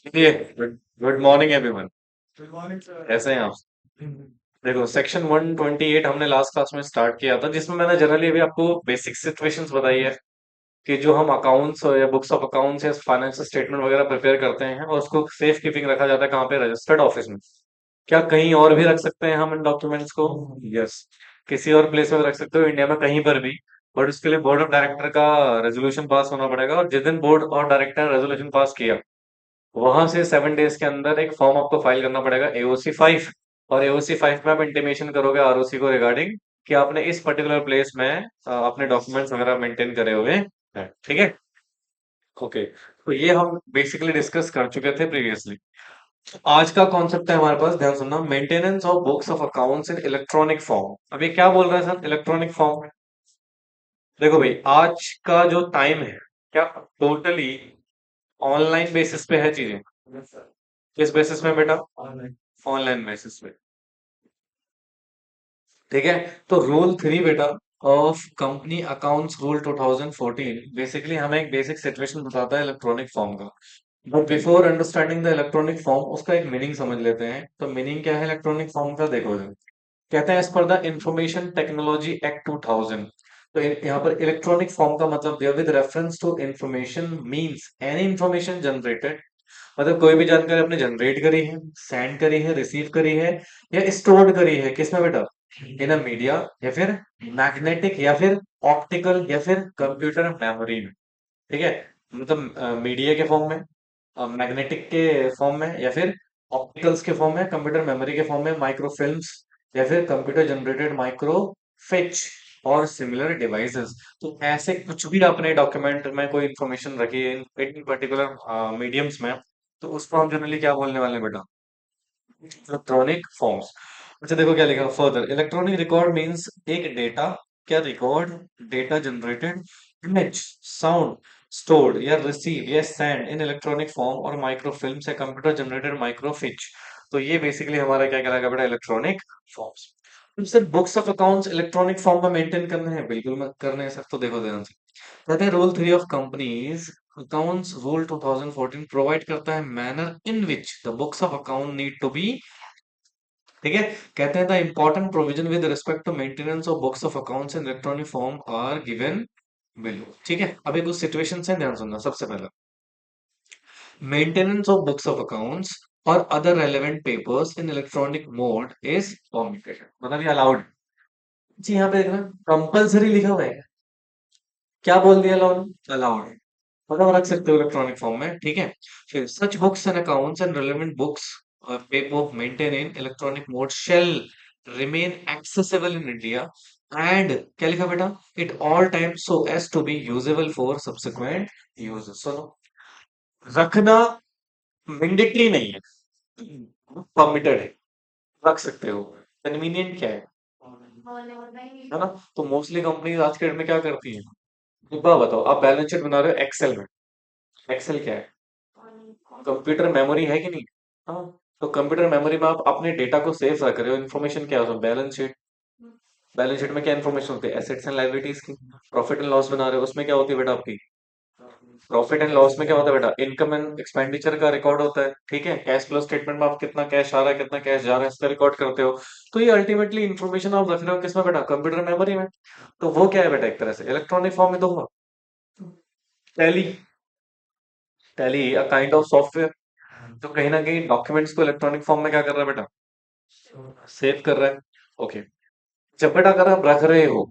चलिए, good good morning everyone. Good morning sir. कैसे हैं आप? देखो, सेक्शन 128 हमने लास्ट क्लास में स्टार्ट किया था, जिसमें मैंने जनरली अभी आपको बेसिक सिचुएशंस बताई है कि जो हम अकाउंट्स या बुक्स ऑफ अकाउंट्स या फाइनेंशियल स्टेटमेंट वगैरह प्रिपेयर करते हैं और उसको सेफ कीपिंग रखा जाता है कहाँ पे? रजिस्टर्ड ऑफिस में। क्या कहीं और भी रख सकते हैं हम इन डॉक्यूमेंट्स को? यस, किसी और प्लेस में रख सकते हो इंडिया में कहीं पर भी। बट उसके लिए बोर्ड ऑफ डायरेक्टर का रेजोल्यूशन पास होना पड़ेगा, और जिस दिन board of director resolution pass किया, वहां से 7 डेज के अंदर एक फॉर्म आपको फाइल करना पड़ेगा, AOC 5। और AOC 5 में आप इंटीमेशन करोगे ROC को रिगार्डिंग कि आपने इस पर्टिकुलर प्लेस में अपने डॉक्यूमेंट्स वगैरह मेंटेन करे हुए हैं। ठीक है? ओके, तो ये हम बेसिकली डिस्कस कर चुके थे प्रीवियसली। आज का कॉन्सेप्ट है हमारे पास, ध्यान सुनना, maintenance of books of accounts in electronic form. अब ये क्या बोल रहे हैं सर, इलेक्ट्रॉनिक फॉर्म? देखो भाई, आज का जो टाइम है, क्या टोटली ऑनलाइन बेसिस पे है चीजें? किस बेसिस में बेटा? ऑनलाइन बेसिस पे। ठीक है? तो रूल 3 बेटा of company accounts rule 2014 basically हमें एक बेसिक सिचुएशन बताता है इलेक्ट्रॉनिक फॉर्म का। But before understanding the electronic form, उसका एक मीनिंग समझ लेते हैं। तो मीनिंग क्या है इलेक्ट्रॉनिक फॉर्म का? देखो जरा। कहते हैं as per the information technology act 2000। तो यहाँ पर इलेक्ट्रॉनिक फॉर्म का मतलब दिया with reference to information means any information generated. मतलब कोई भी जानकारी आपने जनरेट करी है, सेंड करी है, रिसीव करी है, या स्टोर करी है, किसमें बेटा? इन अ मीडिया, या फिर मैग्नेटिक, या फिर ऑप्टिकल, या फिर कंप्यूटर मेमोरी में। ठीक है? मतलब मीडिया के फॉर्म में, मैग्नेटिक के फॉर्म में, या फिर ऑप्टिकल्स के फॉर्म में, कंप्यूटर मेमोरी के फॉर्म में, माइक्रोफिल्म्स, या फिर कंप्यूटर जनरेटेड माइक्रोफिच और सिमिलर डिवाइसेस। तो ऐसे कुछ भी आपने डॉक्यूमेंट में कोई इंफॉर्मेशन रखी है इन पर्टिकुलर मीडियम्स में, तो उसको हम जनरली क्या बोलने वाले हैं बेटा? Electronic forms. अच्छा देखो क्या लिखा फर्दर, इलेक्ट्रॉनिक रिकॉर्ड मींस एक डेटा, क्या record? Data generated, image, sound, stored या रिसीव या सेंड इन इलेक्ट्रॉनिक फॉर्म और माइक्रोफिल्म से कंप्यूटर जनरेटेड माइक्रोफिच। तो ये बेसिकली हमारा क्या कहलाएगा बेटा? Electronic forms. तो sir books of accounts electronic form में मेंटेन करने हैं? बिल्कुल करने हैं सर। तो देखो ध्यान से, कहते हैं rule 3 of companies accounts rule 2014 provide करता है manner in which the books of account need to be. ठीक है? कहते हैं the important provision with respect to maintenance of books of accounts in electronic form are given below. ठीक है? अभी कुछ सिचुएशन है, ध्यान सुनना। सबसे पहला, maintenance of books of accounts और other relevant papers in electronic mode is permitted, मतलब ये अलाउड। जी, यहाँ पे देखना कंपलसरी लिखा हुआ है। क्या बोल दिया? Allowed, allowed. मतलब रख सकते हो इलेक्ट्रॉनिक फॉर्म में। ठीक है? फिर such books and accounts and relevant books paper maintain in electronic mode shall remain accessible in India and, क्या लिखा बेटा? It all time so as to be usable for subsequent use. सुनो, रखना mandatory नहीं है, परमिटेड है, रख सकते हो। कन्वीनियंट क्या है ना? तो मोस्टली कंपनी आज के डेट में क्या करती है? एक बात बताओ, आप बैलेंस शीट बना रहे हो एक्सेल में। एक्सेल क्या है? कंप्यूटर मेमोरी है कि नहीं? हाँ। तो कंप्यूटर मेमोरी में आप अपने डेटा को सेव रख रहे हो, इन्फॉर्मेशन क्या है उसमें? Balance sheet. बैलेंस शीट में क्या इन्फॉर्मेशन होती है? एसेट्स एंड लायबिलिटीज की। प्रॉफिट एंड लॉस बना रहे हो, उसमें क्या होती है बेटा आपकी? प्रॉफिट एंड लॉस में क्या होता है बेटा? इनकम एंड एक्सपेंडिचर का रिकॉर्ड होता है। ठीक है? कैश फ्लो स्टेटमेंट में आप कितना कैश आ रहा है, कितना कैश जा रहा है, इसका रिकॉर्ड करते हो। तो ये अल्टीमेटली इन्फॉर्मेशन आप रख रहे हो किसमें बेटा? कंप्यूटर मेमोरी में। तो वो क्या है बेटा? एक तरह से इलेक्ट्रॉनिक फॉर्म में तो हुआ। Tally. Tally a kind of software जो कहीं ना कहीं डॉक्यूमेंट्स को इलेक्ट्रॉनिक फॉर्म में क्या कर रहा है बेटा? सेव कर रहा है। ओके। जब बेटा अगर आप रख रहे हो,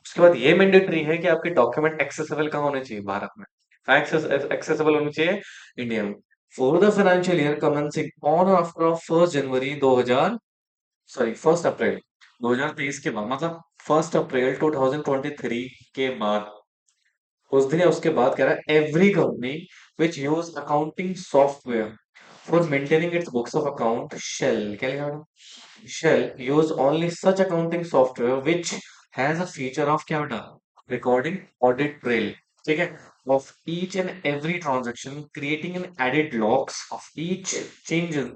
उसके बाद ये मैंडेटरी है कि आपके डॉक्यूमेंट एक्सेसिबल कहाँ होने चाहिए? भारत में। एक्सेसिबल होने चाहिए इंडिया में। For the financial year commencing on after 1 January 2000, sorry 1 अप्रैल 2023 के बाद, मतलब 1 अप्रैल 2023 के बाद, उस दिन या उसके बाद कह रहा है every company which use accounting software for maintaining its books of account shall, क्या लिखा है? shall use only such accounting software which has a feature of क्या बेटा? Recording audit trail। ठीक है? Of each and every transaction, creating an added logs of each changes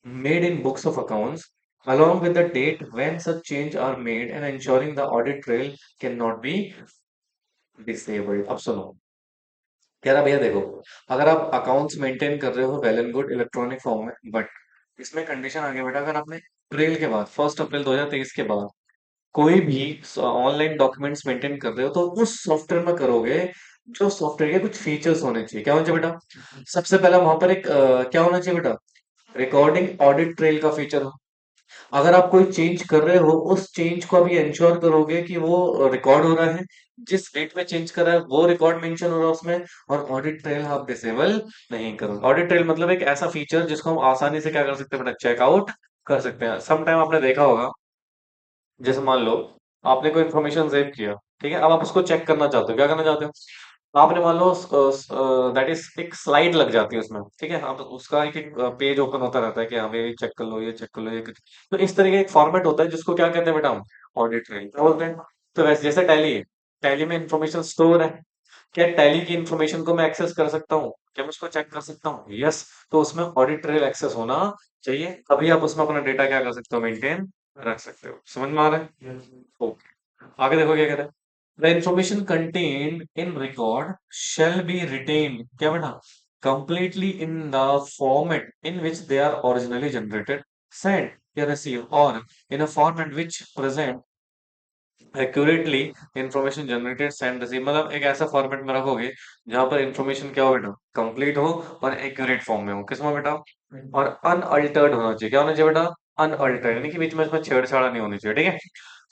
made in books of accounts along with the date when such change are made and ensuring the audit trail cannot be disabled। अब सुनो, कह रहा भैया देखो, अगर आप accounts maintain कर रहे हो well and good electronic form में, बट इसमें कंडीशन आ गया बेटा, अगर आपने अप्रैल के बाद 1 अप्रैल 2023 के बाद कोई भी ऑनलाइन डॉक्यूमेंट्स मेंटेन कर रहे हो तो उस सॉफ्टवेयर में करोगे जो सॉफ्टवेयर के कुछ फीचर्स होने चाहिए। क्या होना चाहिए बेटा? सबसे पहला वहां पर एक क्या होना चाहिए बेटा? रिकॉर्डिंग ऑडिट ट्रेल का फीचर हो। अगर आप कोई चेंज कर रहे हो, उस चेंज को अभी इंश्योर करोगे कि वो रिकॉर्ड हो रहा है, जिस डेट में चेंज कर रहा है वो रिकॉर्ड मेंशन हो रहा है उसमें। और ऑडिट ट्रेल आप डिसेबल नहीं करो। ऑडिट ट्रेल मतलब एक ऐसा फीचर जिसको हम आसानी से क्या कर सकते हैं बेटा? चेकआउट कर सकते हैं। सम टाइम आपने देखा होगा, जैसे मान लो आपने कोई इन्फॉर्मेशन सेव किया, ठीक है, अब आप उसको चेक करना चाहते हो। क्या करना चाहते हो? आपने मान लो दैट इज एक स्लाइड लग जाती है उसमें, ठीक है, आप उसका एक एक पेज ओपन होता रहता है कि हाँ भाई ये चेक कर लो, ये चेक कर लो, तो इस तरीके का एक फॉर्मेट होता है जिसको क्या कहते हैं बेटा? हम ऑडिट ट्रेल क्या बोलते हैं। तो वैसे जैसे टैली है, टैली में इंफॉर्मेशन स्टोर है, क्या टैली की इंफॉर्मेशन को मैं एक्सेस कर सकता हूँ? क्या मैं उसको चेक कर सकता हूँ? यस। तो उसमें ऑडिट ट्रेल एक्सेस होना चाहिए, तभी आप उसमें अपना डेटा क्या कर सकते हो? मेंटेन रख सकते हो। समझ में आ रहा है? ओके। आगे देखो क्या कहता है। The information contained in record shall be retained, क्या बेटा? Completely in the format in which they are originally generated, sent या received, or in a format which present accurately information generated send receive. मतलब एक ऐसा format में रखोगे जहां पर इंफॉर्मेशन क्या हो बेटा? कंप्लीट हो और एक्यूरेट फॉर्म में हो। किसमें बेटा? और अनअल्टर्ड होना चाहिए। क्या होना चाहिए बेटा? अनअल्टर्ड, यानी कि बीच में इसमें छेड़छाड़ नहीं होनी चाहिए, ठीक है।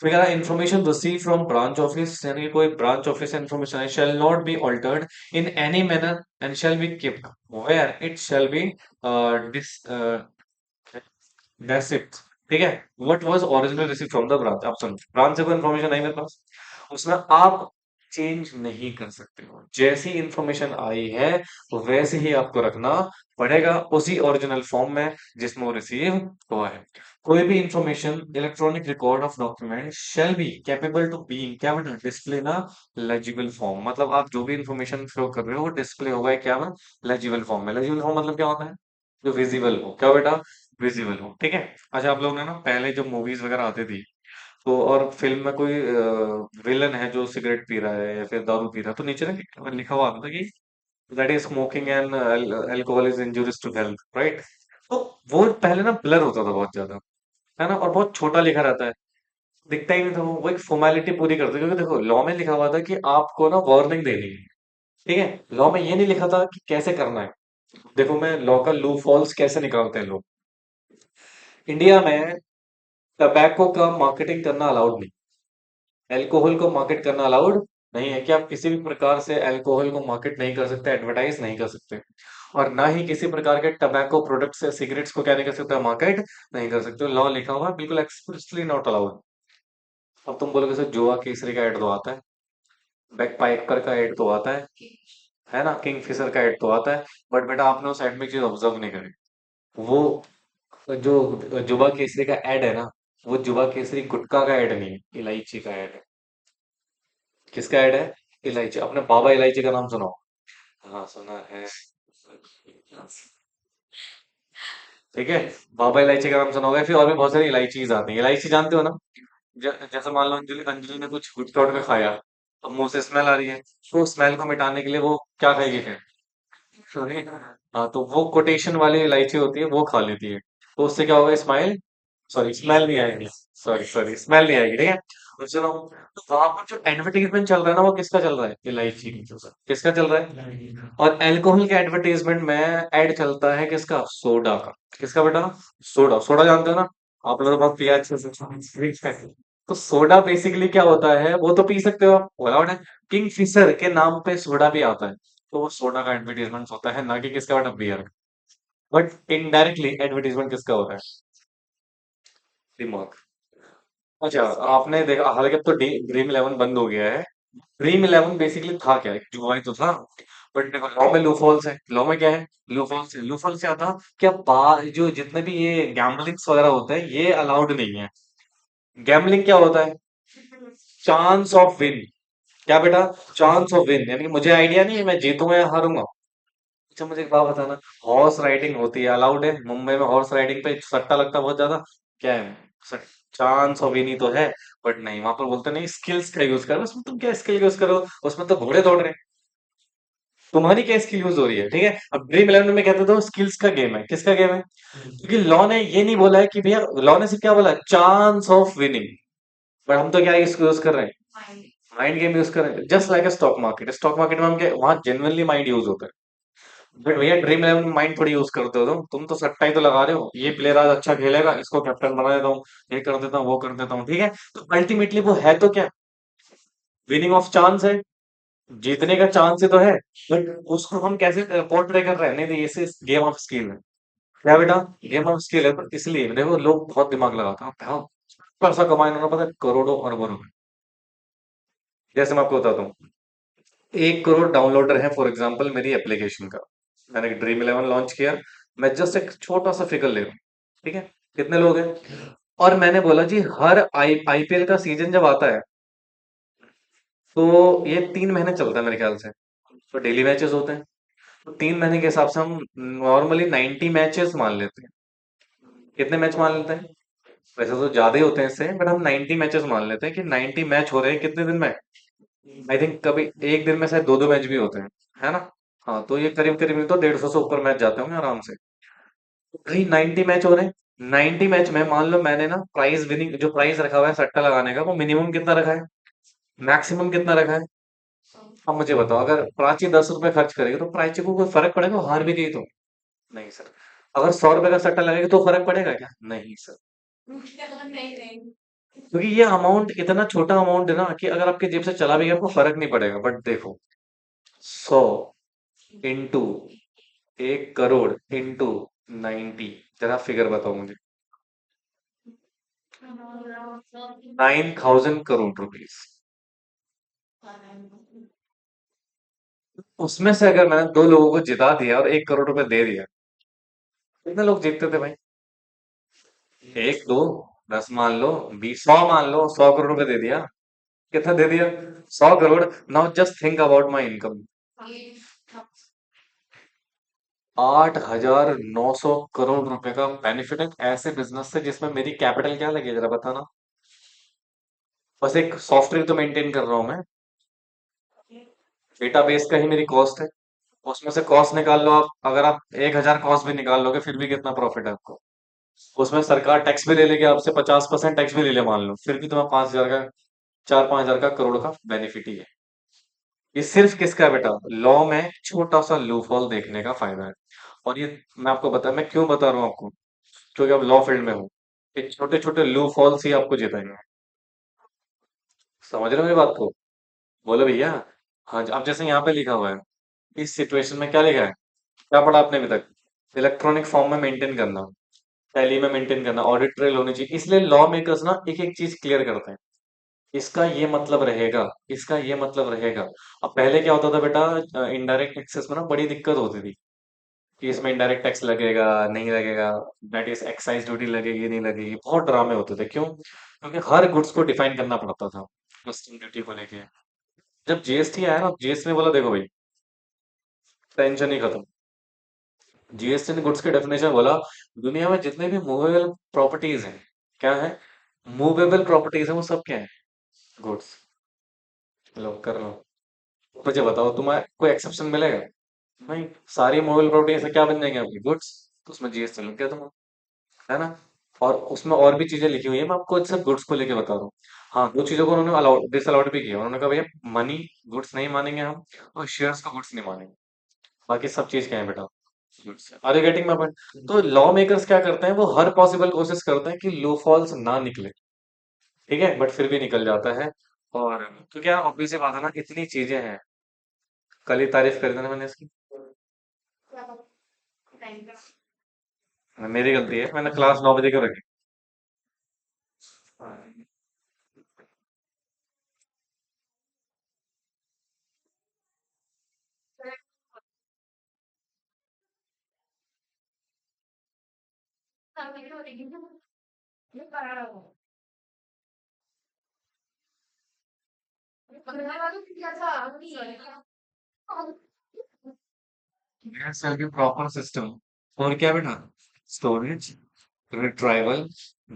फिर कह रहा है information receive from branch office, यानी कि कोई ब्रांच ऑफिस से इंफॉर्मेशन है, shall not be altered in any manner and shall be kept where it shall be this that's it. ठीक है। What was original receive from the branch. आप सुनो, branch से कोई इन्फॉर्मेशन आई मेरे पास, उसमें आप चेंज नहीं कर सकते हो। जैसी इंफॉर्मेशन आई है वैसे ही आपको रखना पड़ेगा, उसी ओरिजिनल फॉर्म में जिसमें वो रिसीव हुआ है। कोई भी information electronic record of document shall be capable to being, क्या बेटा? डिस्प्ले ना लेजिबल फॉर्म। मतलब आप जो भी इंफॉर्मेशन फ्लो कर रहे हो वो डिस्प्ले होगा क्या में? लेजिबल फॉर्म में। लेजिबल फॉर्म मतलब क्या होता है? जो विजिबल हो। क्या बेटा? विजिबल हो, ठीक है। अच्छा, आप लोग ने ना पहले जब मूवीज वगैरह आती थी, तो और फिल्म में कोई विलन है जो सिगरेट पी रहा है या फिर दारू पी रहा है, तो नीचे ना लिखा हुआ आता था कि that is smoking and alcohol is injurious to health, right. तो वो पहले ना ब्लर होता था बहुत ज्यादा, है ना, और बहुत छोटा लिखा रहता है, दिखता ही नहीं था। वो एक फॉर्मेलिटी पूरी करते, क्योंकि देखो लॉ में लिखा हुआ था कि आपको ना वार्निंग देनी है, ठीक है। लॉ में ये नहीं लिखा था कि कैसे करना है। देखो मैं लॉ का लूप फॉल्स कैसे निकालते हैं लोग। इंडिया में टबैको का मार्केटिंग करना अलाउड नहीं, अल्कोहल को मार्केट करना अलाउड नहीं है, कि आप किसी भी प्रकार से अल्कोहल को मार्केट नहीं कर सकते, एडवर्टाइज नहीं कर सकते। और ना ही किसी प्रकार के टबैको प्रोडक्ट्स या सिगरेट्स को क्या नहीं कर सकते? मार्केट नहीं कर सकते। लॉ लिखा हुआ है बिल्कुल एक्सप्रेसली नॉट अलाउड। अब तुम बोलोगे सर जोआ केसरी का एड तो आता है, बैक पाइपर का एड तो आता है ना, किंग फिशर का एड तो आता है, बट बेटा आपने उस एड में चीज ऑब्जर्व नहीं करी। वो जो जुबा केसरी का एड है ना, वो जुबा केसरी गुटखा का एड नहीं है, इलायची का एड है। किसका ऐड है? इलायची। आपने बाबा इलायची का नाम सुना हो? हाँ सुना है। ठीक है। बाबा इलायची का नाम सुना होगा, फिर और भी बहुत सारी इलायचीज आती हैं। इलायची जानते हो ना? जैसे मान लो अंजलि अंजलि ने कुछ गुटखा उटखा खाया, अब मुंह से स्मेल आ रही है, तो स्मेल को मिटाने के लिए वो क्या खाएगी फिर? सॉरी, हाँ, तो वो कोटेशन वाली इलायची होती है, वो खा लेती है, तो उससे क्या होगा? स्माइल, सॉरी स्मेल नहीं आएगी, सॉरी सॉरी स्मेल नहीं आएगी, ठीक है। और चलो, तो वहां पर जो एडवर्टीजमेंट चल रहा है ना, वो किसका चल रहा है? इलायची का। किसका चल रहा है? और अल्कोहल के एडवर्टीजमेंट में ऐड चलता है किसका? सोडा का। किसका बेटा? सोडा। सोडा जानते हो ना? आप लोग तो बहुत पिया अच्छे से। तो सोडा बेसिकली क्या होता है? वो तो पी सकते हो आप, अलाउड है। किंग फिशर के नाम पे सोडा भी आता है, तो वो सोडा का एडवर्टीजमेंट होता है, ना कि किसका बेटा? बियर का। बट इनडायरेक्टली एडवर्टीजमेंट किसका होता है? दिमाग। अच्छा, आपने देखा हालांकि अब तो ड्रीम इलेवन बंद हो गया है। ड्रीम इलेवन बेसिकली था क्या? एक जुआ ही तो था। बट देखो लॉ में लूफॉल्स है। लॉ में क्या है? लूफॉल्स है। लूफॉल्स क्या था? क्या जो जितने भी ये गैम्बलिंग्स वगैरह होते हैं ये अलाउड नहीं है। गैम्बलिंग क्या होता है? Chance of win. क्या बेटा? चांस ऑफ विन, यानी कि मुझे आइडिया नहीं है मैं जीतूंगा या हारूंगा। अच्छा मुझे एक बात बताना, हॉर्स राइडिंग होती है, अलाउड है मुंबई में? हॉर्स राइडिंग पे सट्टा लगता है बहुत ज्यादा, क्या है? चांस ऑफ विन ही तो है। बट नहीं, वहां पर बोलते नहीं स्किल्स का यूज करो। उसमें तुम क्या स्किल यूज करो? उसमें तो घोड़े दौड़ रहे हैं। तुम्हारी क्या स्किल यूज हो रही है, ठीक है। अब ड्रीम इलेवन में कहते तो स्किल्स का गेम है, किसका गेम है? क्योंकि लॉ ने ये नहीं बोला है कि भैया, लॉ ने सिर्फ क्या बोला, चांस ऑफ विनिंग। पर हम तो क्या इसको यूज कर रहे हैं, माइंड गेम यूज कर रहे हैं, just like stock market. Stock market में हम क्या, वहां जेनुअनली माइंड यूज होता है। बट भैया ड्रीम इलेवन में माइंड थोड़ी यूज करते हो, तुम तो सट्टा ही तो लगा रहे हो, ये प्लेयर आज अच्छा खेलेगा, इसको कैप्टन बना देता हूँ, ये कर देता हूँ, वो कर देता हूँ, ठीक है। तो अल्टीमेटली वो है तो क्या, विनिंग ऑफ चांस है, जीतने का चांस ही तो है। बट उसको हम कैसे पोर्ट्रे कर रहे हैं, नहीं नहीं, ये गेम ऑफ स्किल है। क्या बेटा, गेम ऑफ स्किल है। पर इसलिए देखो, लोग बहुत दिमाग लगाते हैं, हाँ, पैसा कमाए उन्होंने, पता है, करोड़ों अरबों रुपए। जैसे मैं आपको बताता हूँ, 1 करोड़ डाउनलोडर है फॉर एग्जाम्पल मेरी एप्लीकेशन का। मैंने ड्रीम इलेवन लॉन्च किया, मैं जस्ट एक छोटा सा फिगर ले रहा हूँ, ठीक है। कितने लोग हैं? और मैंने बोला जी, हर आईपीएल का सीजन जब आता है, तो ये 3 महीने चलता है मेरे ख्याल से। तो डेली मैचेस होते हैं, तो 3 महीने के हिसाब से हम नॉर्मली 90 मैचेस मान लेते हैं। कितने मैच मान लेते हैं? वैसे तो ज्यादा ही होते हैं इससे, बट हम 90 मैचेस मान लेते हैं कि 90 मैच हो रहे हैं कितने दिन में। आई थिंक कभी एक दिन में शायद दो दो मैच भी होते हैं, है ना। हाँ, तो ये करीब करीब नहीं तो 150 से ऊपर मैच जाते होंगे आराम से। तो भाई 90 मैच हो रहे हैं, 90 मैच में मान लो मैंने ना प्राइस विनिंग जो प्राइस रखा हुआ है सट्टा लगाने का, वो मिनिमम कितना रखा है, मैक्सिमम कितना रखा है। अब मुझे बताओ, अगर प्राची 10 रुपए खर्च करेगी तो प्राची को कोई फर्क पड़ेगा, वो हार भी गई तो? नहीं सर। अगर 100 रुपए का सट्टा लगेगा तो फर्क पड़ेगा क्या? नहीं सर। क्योंकि ये अमाउंट इतना छोटा अमाउंट है ना, कि अगर आपके जेब से चला भी गया आपको फर्क नहीं पड़ेगा। बट देखो, 100 इंटू 1 करोड़ इंटू 90, जरा फिगर बताओ मुझे। 9,000 करोड़ रुपीज। उसमें से अगर मैंने दो लोगों को जिता दिया और 1 करोड़ रुपए दे दिया, कितने लोग जीतते थे भाई? एक, दो, 10 मान लो, 20, 100 मान लो, 100 करोड़ रुपए दे दिया। कितना दे दिया? 100 crore. Now just think about my income. 8,900 crore रुपए का बेनिफिट है ऐसे बिजनेस से जिसमें मेरी कैपिटल क्या लगी है, जरा बताना। बस एक सॉफ्टवेयर तो मेंटेन कर रहा हूं मैं, डेटाबेस का ही मेरी कॉस्ट है। उसमें से कॉस्ट निकाल लो आप, अगर आप 1,000 कॉस्ट भी निकाल लोगे फिर भी कितना प्रॉफिट है आपको। उसमें सरकार टैक्स भी ले लेगी आपसे, 50% टैक्स भी ले ले मान लो, फिर भी तुम्हें 5,000 का, 4-5 हजार का, करोड़ का बेनिफिट ही है। ये सिर्फ किसका है बेटा, लॉ में छोटा सा लूपहोल देखने का फायदा है। और ये मैं आपको मैं क्यों बता रहा हूँ आपको, क्योंकि आप लॉ फील्ड में हो। ये छोटे छोटे लूप होल्स ही आपको जिताएंगे। समझ रहे हो मेरी बात को? बोलो भैया। हाँ अब जैसे यहाँ पे लिखा हुआ है, इस सिचुएशन में क्या लिखा है, क्या पढ़ा आपने अभी तक? इलेक्ट्रॉनिक फॉर्म में मेंटेन करना, टैली में मेंटेन करना, ऑडिट ट्रेल होनी चाहिए। इसलिए लॉ मेकर्स ना एक एक चीज क्लियर करते हैं, इसका ये मतलब रहेगा, इसका ये मतलब रहेगा। अब पहले क्या होता था बेटा, इनडायरेक्ट टैक्सेस में ना बड़ी दिक्कत होती थी, कि इसमें इनडायरेक्ट टैक्स लगेगा, नहीं लगेगा, दैट इज एक्साइज ड्यूटी लगेगी, नहीं लगेगी, बहुत ड्रामे होते थे। क्यों? क्योंकि हर गुड्स को डिफाइन करना पड़ता था कस्टम ड्यूटी को लेके। जब जीएसटी आया ना, जीएसटी ने बोला देखो भाई, टेंशन ही खत्म। जीएसटी ने गुड्स के डेफिनेशन बोला, दुनिया में जितने भी मूवेबल प्रॉपर्टीज हैं, क्या है, मूवेबल प्रॉपर्टीज है, वो सब क्या है, गुड्स। लो कर लो, मुझे बताओ तुम्हारे कोई एक्सेप्शन मिलेगा? नहीं। सारी मूवेबल प्रॉपर्टी ऐसे क्या बन जाएंगे आपकी, गुड्स। तो उसमें जीएसटी लग गया तुम्हारा, है ना। और उसमें और भी चीजें लिखी हुई है, मैं आपको सिर्फ गुड्स को लेके बता रहा हूँ। हाँ, दो चीजों को उन्होंने अलाउड डिसअलाउड भी किया, उन्होंने कहा भैया, मनी गुड्स नहीं मानेंगे हम, और शेयर्स को गुड्स नहीं मानेंगे। बाकी सब चीज क्या है बेटा, goods. Are you getting my point? तो लॉ मेकर्स क्या करते हैं, वो हर पॉसिबल कोशिश करते हैं कि लो फॉल्स ना निकले, ठीक है, बट फिर भी निकल जाता है। और तो क्या ऑब्वियस बात है ना, इतनी चीजें हैं। कल ही तारीफ कर देना मैंने इसकी, मेरी गलती है, मैंने क्लास 9 बजे क्यों रखी? सेल की प्रॉपर सिस्टम, और क्या बेटा, स्टोरेज, रिट्राइवल,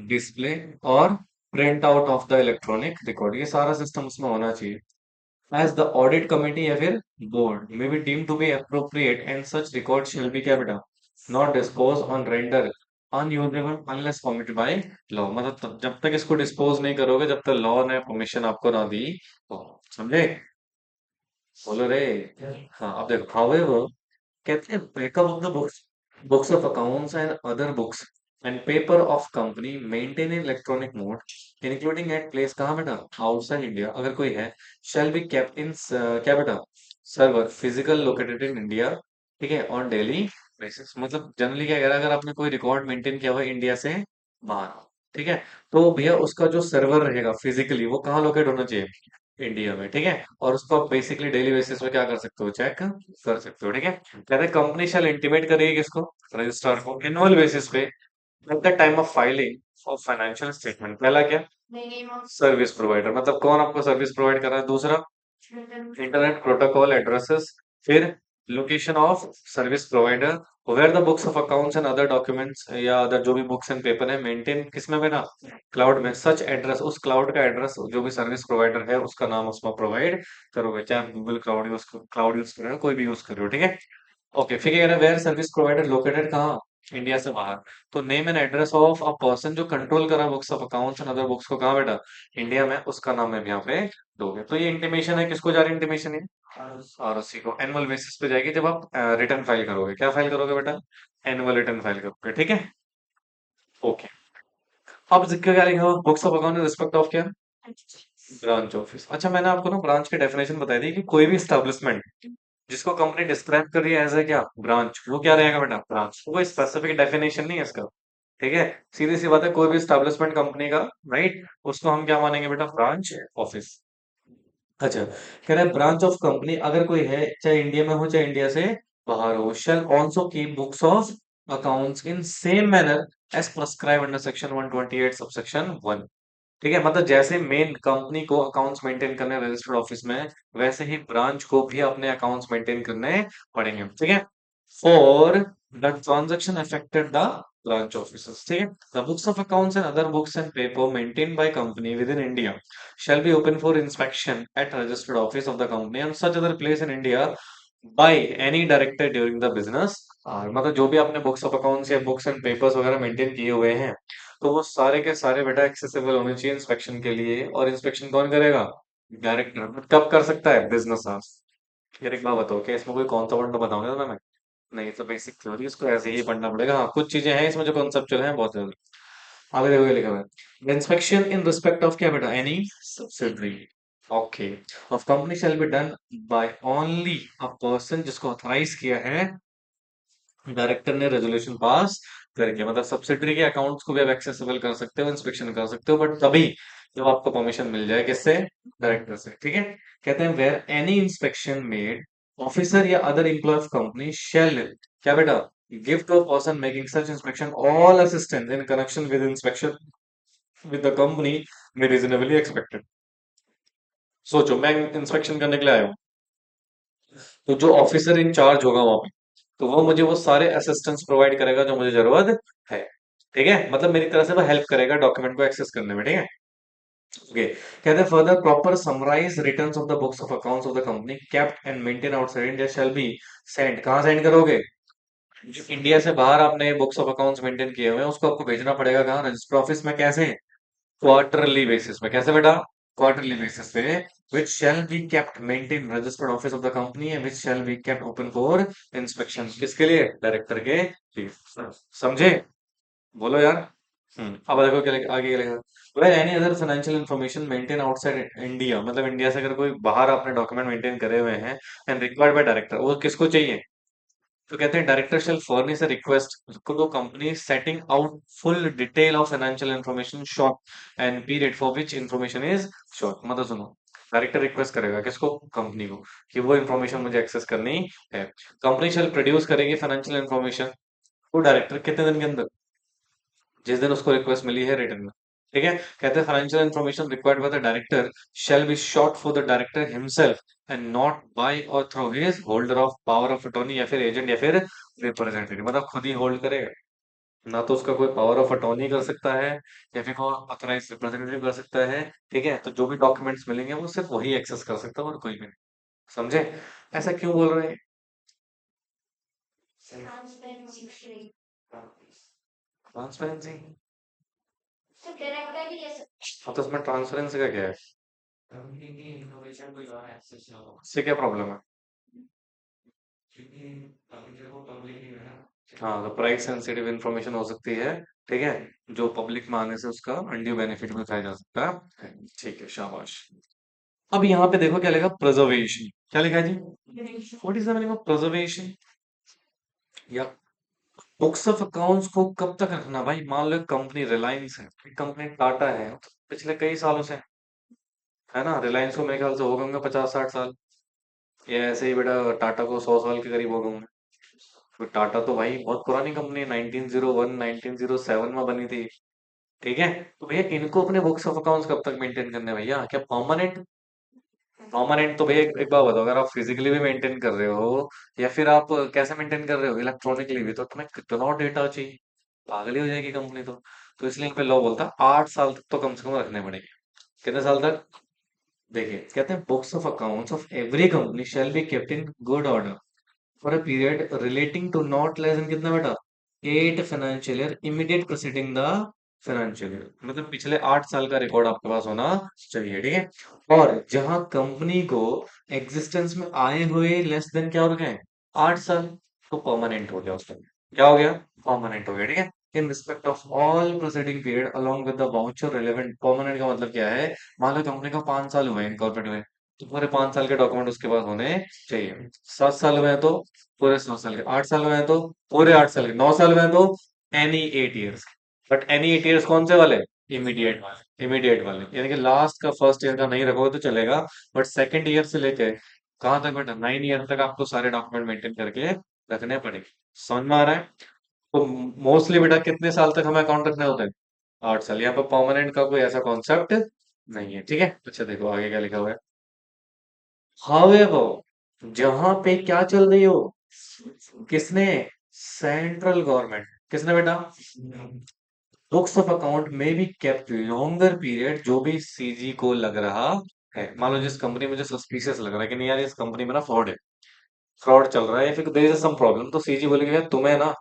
डिस्प्ले, और print out of the electronic record, ये सारा सिस्टम उसमें होना चाहिए। एज द ऑडिट कमिटी या फिर board may be deem to be appropriate and such record shall be क्या बेटा not dispose on render unusable unless permitted by law. मतलब जब तक इसको डिस्पोज नहीं करोगे जब तक लॉ ने परमिशन आपको ना दी तो। समझे? बोलो रे। हाँ अब देखो हाउएवर कहते हैं breakup of the books of accounts and other books and paper of company maintain in electronic mode including at place कहाँ बेटा outside India अगर कोई है shall be kept in क्या बेटा server physical located in India ठीक है on daily basis। मतलब जनरली क्या कह रहा है अगर आपने कोई रिकॉर्ड मेंटेन किया हुआ है इंडिया से बाहर ठीक है तो भैया उसका जो सर्वर रहेगा फिजिकली वो कहाँ लोकेट होना चाहिए इंडिया में ठीक है और उसको आप बेसिकली डेली बेसिस पे क्या कर सकते हो चेक कर सकते हो ठीक है। कहते हैं कंपनी शैल इंटीमेट करेगी किसको रजिस्ट्रार को एनुअल बेसिस पे at the time of filing of financial statement. पहला क्या सर्विस प्रोवाइडर मतलब कौन आपको सर्विस प्रोवाइड कर रहा है। दूसरा इंटरनेट प्रोटोकॉल एड्रेसेस। फिर location of service provider where the books of accounts and other documents या अदर जो भी बुक्स एंड पेपर है मेंटेन किसमें में ना क्लाउड में। सच एड्रेस उस क्लाउड का एड्रेस जो भी सर्विस प्रोवाइडर है उसका नाम उसमें प्रोवाइड करोगे चाहे आप गूगल क्लाउड यूज कर रहे हो कोई भी यूज कर रहे हो ठीक है। ओके फिर कह रहा है वेयर सर्विस प्रोवाइडर लोकेटेड कहाँ इंडिया से बाहर। तो name and address of a person जो कंट्रोल कर रहा है books of accounts and other books को कहाँ बेटा इंडिया में उसका नाम है यहाँ पे दोगे। तो ये इंटीमेशन है किसको जा रही इंटीमेशन है आरओसी को एनुअल बेसिस पे जाएगी जब आप रिटर्न फाइल करोगे। क्या फाइल करोगे बेटा एनुअल रिटर्न फाइल करोगे ठीक है। ओके अब जिक्र क्या लिखा books of account respect of क्या ब्रांच ऑफिस। अच्छा मैंने आपको ना ब्रांच की डेफिनेशन बताई थी कि कोई भी स्टैब्लिशमेंट जिसको कंपनी डिस्क्राइब कर रही है एज ए क्या ब्रांच वो क्या रहेगा बेटा ब्रांच। कोई स्पेसिफिक डेफिनेशन नहीं है इसका ठीक है। सीधी सी बात है कोई भी स्टैब्लिशमेंट कंपनी का राइट उसको हम क्या मानेंगे बेटा ब्रांच ऑफिस। अच्छा कह रहा है ब्रांच ऑफ कंपनी अगर कोई है चाहे इंडिया में हो चाहे इंडिया से बाहर हो shall also keep books of accounts in same manner as prescribe under section 128 subsection 1। ठीक है मतलब जैसे मेन कंपनी को अकाउंट्स मेंटेन करने रजिस्टर्ड ऑफिस में वैसे ही ब्रांच को भी अपने अकाउंट्स मेंटेन करने पड़ेंगे ठीक है for the transaction affected the branch offices ठीक है। The books of accounts and other books and paper maintained by company within India shall be open for inspection at registered office of the company and such other place in India by any director during the business hour। मतलब जो भी आपने books of accounts या books and papers वगैरह maintain किए हुए हैं तो वो सारे के सारे बेटा एक्सेसिबल होने चाहिए इंस्पेक्शन के लिए। और इंस्पेक्शन कौन करेगा डायरेक्टर। कब कर सकता है बिजनेस आवर्स। यार एक बात बताओ क्या इसमें कोई कॉन्सेप्ट बताऊंगा ना मैं नहीं तो बेसिक थ्योरी इसको ऐसे ही पढ़ना पड़ेगा। हाँ कुछ चीजें हैं इसमें जो कॉन्सेप्चुअल हैं बहुत जरूरी। आगे देखो ये लिखा हुआ है इंस्पेक्शन इन रिस्पेक्ट ऑफ क्या बेटा any subsidiary okay of company shall be done by only a person जिसको ऑथराइज किया है डायरेक्टर ने रेजोल्यूशन पास करके। मतलब सब्सिडरी के अकाउंट्स को भी आप एक्सेसिबल कर सकते हो इंस्पेक्शन कर सकते हो बट तभी जब आपको परमिशन मिल जाए किससे डायरेक्टर से ठीक है। कहते हैं where any inspection made officer या other employee of company shall क्या बेटा give to a person making such inspection all assistance in connection with inspection with the company may reasonably expected. सोचो मैं इंस्पेक्शन करने के लिए आया हूँ तो जो ऑफिसर इन चार्ज होगा वहां पे तो वो मुझे वो सारे असिस्टेंस प्रोवाइड करेगा जो मुझे जरूरत है ठीक है। मतलब मेरी तरह से वो हेल्प करेगा डॉक्यूमेंट को एक्सेस करने में ठीक है। ओके कहते हैं further proper summarise returns of the books of accounts of the company kept and maintain outside India shall be send. कहाँ सेंड करोगे जो इंडिया से बाहर आपने बुक्स ऑफ अकाउंट्स मेंटेन किए हुए हैं उसको आपको भेजना पड़ेगा कहाँ रजिस्टर ऑफिस में। कैसे क्वार्टरली बेसिस पे। कैसे बेटा क्वार्टरली बेसिस पे which shall be kept maintained registered office of the company and which shall be kept open for inspection। किसके लिए डायरेक्टर के लिए। समझे बोलो यार। अब देखो क्या आगे क्या लिखा where any other financial information maintain outside India. मतलब इंडिया से अगर कोई बाहर अपने डॉक्यूमेंट मेंटेन करे हुए हैं एंड रिक्वायर्ड बाय डायरेक्टर वो किसको चाहिए तो कहते हैं director shall furnish a request to company setting out full detail of financial information short and period for which information is short. मतलब सुनो डायरेक्टर रिक्वेस्ट करेगा किसको कंपनी को कि वो इन्फॉर्मेशन मुझे एक्सेस करनी है। कंपनी शेल प्रोड्यूस करेगी फाइनेंशियल इंफॉर्मेशन वो डायरेक्टर कितने दिन के अंदर जिस दिन उसको रिक्वेस्ट मिली है रिटर्न में ठीक है। कहते हैं financial information required by the director shall be sought for the director himself and not by और through his holder of power of attorney या फिर एजेंट या फिर रिप्रेजेंटेटिव। मतलब खुद ही होल्ड करेगा ना तो उसका कोई पावर ऑफ अटॉर्नी कर सकता है या फिर कोई ऑथराइज रिप्रेजेंटेटिव कर सकता है। ठीक है, तो जो भी डॉक्यूमेंट्स मिलेंगे वो सिर्फ वही एक्सेस कर सकता है और कोई भी नहीं। समझे? ऐसा क्यों बोल रहे हैं? ट्रांसपेरेंसी। हाँ, तो उसमें ट्रांसपेरेंसी का क्या है? इससे क्या प्रॉब्लम है? हाँ, तो प्राइस सेंसिटिव इंफॉर्मेशन हो सकती है। ठीक है, जो पब्लिक में आने से उसका अनड्यू बेनिफिट भी उठाया जा सकता है। ठीक है, शाबाश। अब यहाँ पे देखो क्या लिखा, प्रिजर्वेशन। क्या लिखा है जी? What is the meaning of preservation? या बुक्स ऑफ अकाउंट्स को कब तक रखना भाई? मान लो कंपनी रिलायंस है, कंपनी टाटा है, तो पिछले कई सालों से है ना। रिलायंस को मेरे ख्याल से हो गए होंगे 50-60 साल। ये ऐसे ही बेटा टाटा को 100 साल के करीब हो गए होंगे। तो टाटा तो भाई बहुत पुरानी कंपनी है, 1901 1907 में बनी थी। ठीक है, तो भैया इनको अपने बुक्स ऑफ अकाउंट्स कब तक मेंटेन करने हैं भैया? क्या परमानेंट? परमानेंट तो भैया एक बात बताओ, अगर आप फिजिकली भी मेंटेन कर रहे हो या फिर आप कैसे मेंटेन कर रहे हो, इलेक्ट्रॉनिकली भी, तो तुम्हें कितना डेटा चाहिए? पागल ही हो जाएगी कंपनी तो इसलिए यहाँ पे लॉ बोलता है 8 साल तक तो कम से कम रखने पड़ेंगे। कितने साल तक? देखिए कहते हैं books of accounts of every company shall be kept in good order for a period relating to not less than कितना बेटा, 8 financial year immediate preceding the financial year. मतलब पिछले 8 साल का रिकॉर्ड आपके पास होना चाहिए। ठीक है, और जहां कंपनी को एग्जिस्टेंस में आए हुए लेस देन क्या हो गए हैं, 8 साल, तो परमानेंट हो गया उसका। क्या हो गया? परमानेंट हो गया। ठीक है, इन respect of all proceeding period along with the voucher relevant. Permanent का मतलब क्या है? मान लो कंपनी को 5 साल हुए इनकॉर्पोरेट हुए, तो पूरे 5 साल के डॉक्यूमेंट उसके पास होने चाहिए। 7 साल में है तो पूरे 7 साल के, 8 साल में है तो पूरे 8 साल के, 9 साल में है तो any 8 years. But any 8 years कौन से वाले? इमीडिएट वाले। इमीडिएट वाले यानी कि लास्ट का फर्स्ट ईयर का नहीं रखोगे तो चलेगा, बट सेकंड ईयर से लेके कहाँ तक बेटा, 9 ईयर तक आपको सारे डॉक्यूमेंट मेंटेन करके रखने पड़ेंगे। समझ में आ रहा है? तो मोस्टली बेटा कितने साल तक हमें अकाउंट रखने होते हैं? 8 साल। यहाँ पर परमानेंट का कोई ऐसा कॉन्सेप्ट नहीं है। ठीक है, अच्छा देखो आगे क्या लिखा हुआ है। हाउएवर, जहां पे क्या चल रही हो, किसने? Central government. किसने बेटा? बुक्स ऑफ अकाउंट में भी केप्ट लॉन्गर पीरियड, जो भी सीजी को लग रहा है। मान लो जिस कंपनी में, मुझे सस्पिशियस लग रहा है कि नहीं यार इस कंपनी में ना फ्रॉड है, फ्रॉड चल रहा है या फिर देयर इज सम प्रॉब्लम, तो सीजी बोलेगी यार तुम्हें ना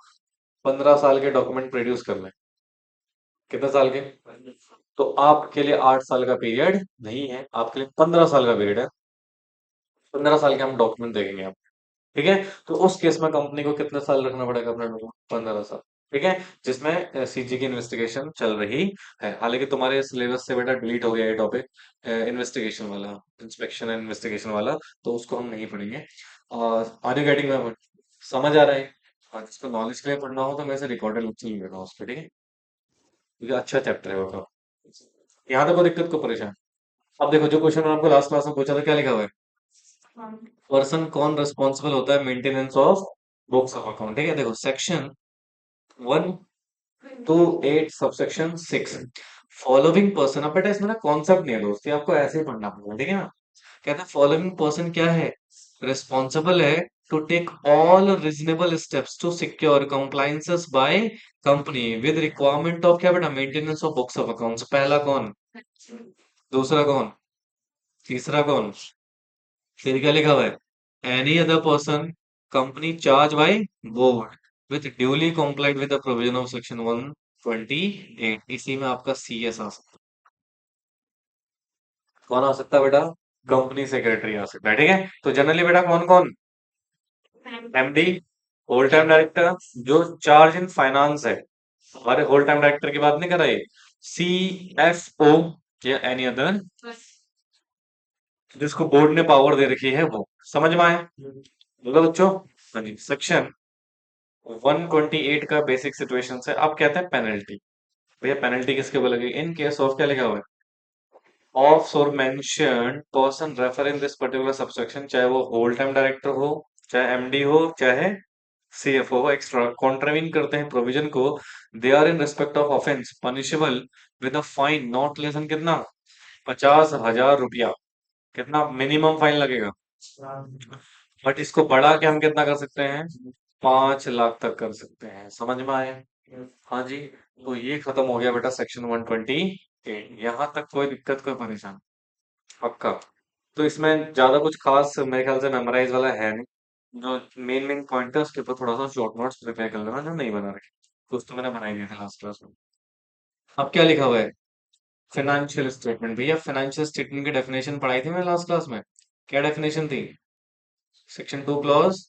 15 साल के डॉक्यूमेंट प्रोड्यूस करना है। कितने साल के? तो आपके लिए 8 साल का पीरियड नहीं है, आपके लिए 15 साल का पीरियड है। 15 साल के हम डॉक्यूमेंट देखेंगे आप। ठीक है, तो उस केस में कंपनी को कितने साल रखना पड़ेगा अपने लोगों को? 15 साल। ठीक है, जिसमें सीजी की इन्वेस्टिगेशन चल रही है। हालांकि तुम्हारे सिलेबस से बेटा डिलीट हो गया ये टॉपिक, इन्वेस्टिगेशन वाला, इंस्पेक्शन एंड इन्वेस्टिगेशन वाला, तो उसको हम नहीं पढ़ेंगे। और are you getting my point? समझ आ रहा है? और जिसको नॉलेज के लिए पढ़ना हो तो मैं से रिकॉर्डेड लेक्चर ले रहा हूँ उस पर। ठीक है, क्योंकि अच्छा चैप्टर है वो तो। यहाँ तक कोई दिक्कत को परेशान? अब देखो जो क्वेश्चन मैंने आपको लास्ट क्लास में पूछा था, क्या लिखा हुआ है? पर्सन कौन रिस्पॉन्सिबल होता है maintenance of books of account? ठीक है, देखो सेक्शन 128 सबसेक्शन 6, फॉलोइंग पर्सन। अब बेटा इसमें ना कॉन्सेप्ट नहीं है दोस्त, ये आपको ऐसे ही पढ़ना पड़ेगा। ठीक है ना, कहते हैं फॉलोइंग पर्सन क्या है, रिस्पॉन्सिबल है to take all reasonable steps to secure compliances by company with requirement of क्या बेटा, maintenance of books of accounts. पहला कौन? दूसरा कौन? तीसरा कौन? फिर क्या लिखा हुआ है? Any other person company charge by board with duly complied with the provision of section 128। इसी में आपका सीएस आ सकता है। कौन आ सकता है बेटा? कंपनी सेक्रेटरी आ सकता है। ठीक है, तो जनरली बेटा कौन कौन? एमडी, होल टाइम डायरेक्टर, जो चार्ज इन फाइनेंस है। हमारे होल टाइम डायरेक्टर की बात नहीं कर रहे, सीएफओ या एनी अदर जिसको बोर्ड ने पावर दे रखी है वो। समझ में आया? बोलो बच्चों। हाँ जी, सेक्शन 128 का बेसिक सिचुएशन है। अब कहते हैं पेनल्टी। भैया पेनल्टी किसके ऊपर लगेगी इन केस ऑफ, क्या लिखा हुआ है, ऑफ और mentioned person refer in this particular subsection, चाहे वो होल टाइम डायरेक्टर हो, चाहे एमडी हो, चाहे सीएफओ, एक्स्ट्रा कॉन्ट्रावीन करते हैं प्रोविजन को, they are in respect of offence punishable with a fine not less than कितना, 50,000 रुपया। कितना मिनिमम फाइन लगेगा? बट इसको बढ़ा के हम कितना कर सकते हैं? 5 लाख तक कर सकते हैं। समझ में आया? हाँ जी। तो ये खत्म हो गया बेटा सेक्शन 128। यहाँ तक कोई दिक्कत कोई परेशानी? पक्का? तो इसमें ज्यादा कुछ खास मेरे ख्याल से मेमोराइज वाला है नहीं। जो मेन मेन पॉइंट है उसके ऊपर थोड़ा सा शॉर्ट नोट्स प्रिपेयर कर लेना जो नहीं बना रखे। कुछ तो मैंने बना ही दिया था लास्ट क्लास में। अब क्या लिखा हुआ है? Financial statement. भैया फाइनेंशियल स्टेटमेंट की डेफिनेशन पढ़ाई थी मैंने लास्ट क्लास में। क्या डेफिनेशन थी? Section 2 clause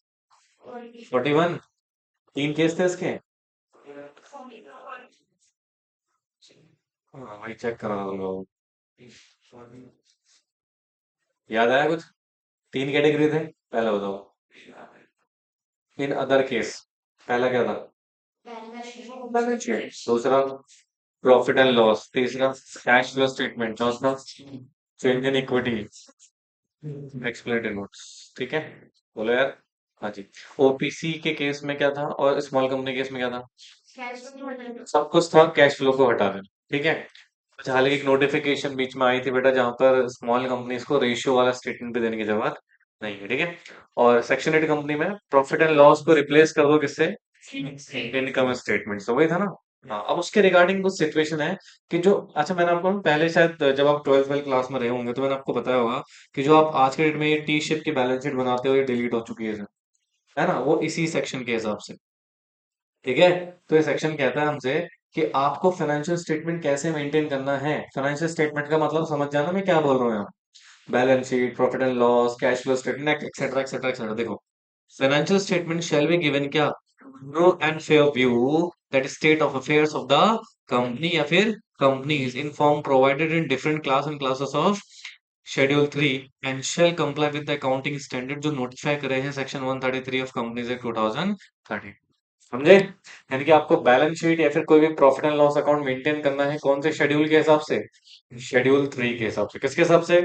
41। तीन केस थे इसके। हाँ वही चेक करा दूंगा। याद आया कुछ? तीन कैटेगरी थे। पहला बताओ। In other case. पहला क्या था? Balance sheet. दूसरा प्रॉफिट एंड लॉस। तीसरा कैश फ्लो स्टेटमेंट। चौथा change in equity. Explanatory notes. ठीक है। बोलो यार। हाँ जी। ओपीसी के केस में क्या था और स्मॉल कंपनी केस में क्या था? सब कुछ था कैश फ्लो को हटा देना। ठीक है। अच्छा हालांकि एक नोटिफिकेशन बीच में आई थी बेटा जहां पर स्मॉल कंपनीज को रेशियो वाला स्टेटमेंट भी देने की जरूरत नहीं है। ठीक है। और सेक्शन 8 कंपनी में प्रॉफिट एंड लॉस को रिप्लेस कर दो किससे? Income statement. तो वही था ना। हाँ अब उसके रिगार्डिंग कुछ सिचुएशन है कि जो अच्छा मैंने आपको पहले शायद जब आप 12th क्लास में रहे होंगे तो मैंने आपको बताया होगा कि जो आप आज के डेट में ये टी शेप की बैलेंस शीट बनाते हो ये डिलीट हो चुकी है ना? वो इसी सेक्शन के हिसाब से। ठीक है। तो ये सेक्शन कहता है हमसे कि आपको फाइनेंशियल स्टेटमेंट कैसे मेंटेन करना है। फाइनेंशियल स्टेटमेंट का मतलब समझ जाना मैं क्या बोल रहा हूँ यहाँ। Balance sheet, profit and loss, cash flow statement, etcetera etcetera etcetera. देखो financial statement shall be given क्या? True and fair view that state of affairs of the company या फिर companies in form provided in different class and classes of schedule 3 and shall comply with the accounting standard जो notify करे हैं section 133 of companies act 2013। समझे? यानी कि आपको balance sheet या फिर कोई भी profit and loss account maintain करना है कौन से शेड्यूल के हिसाब से? शेड्यूल 3 के हिसाब से। किसके हिसाब से?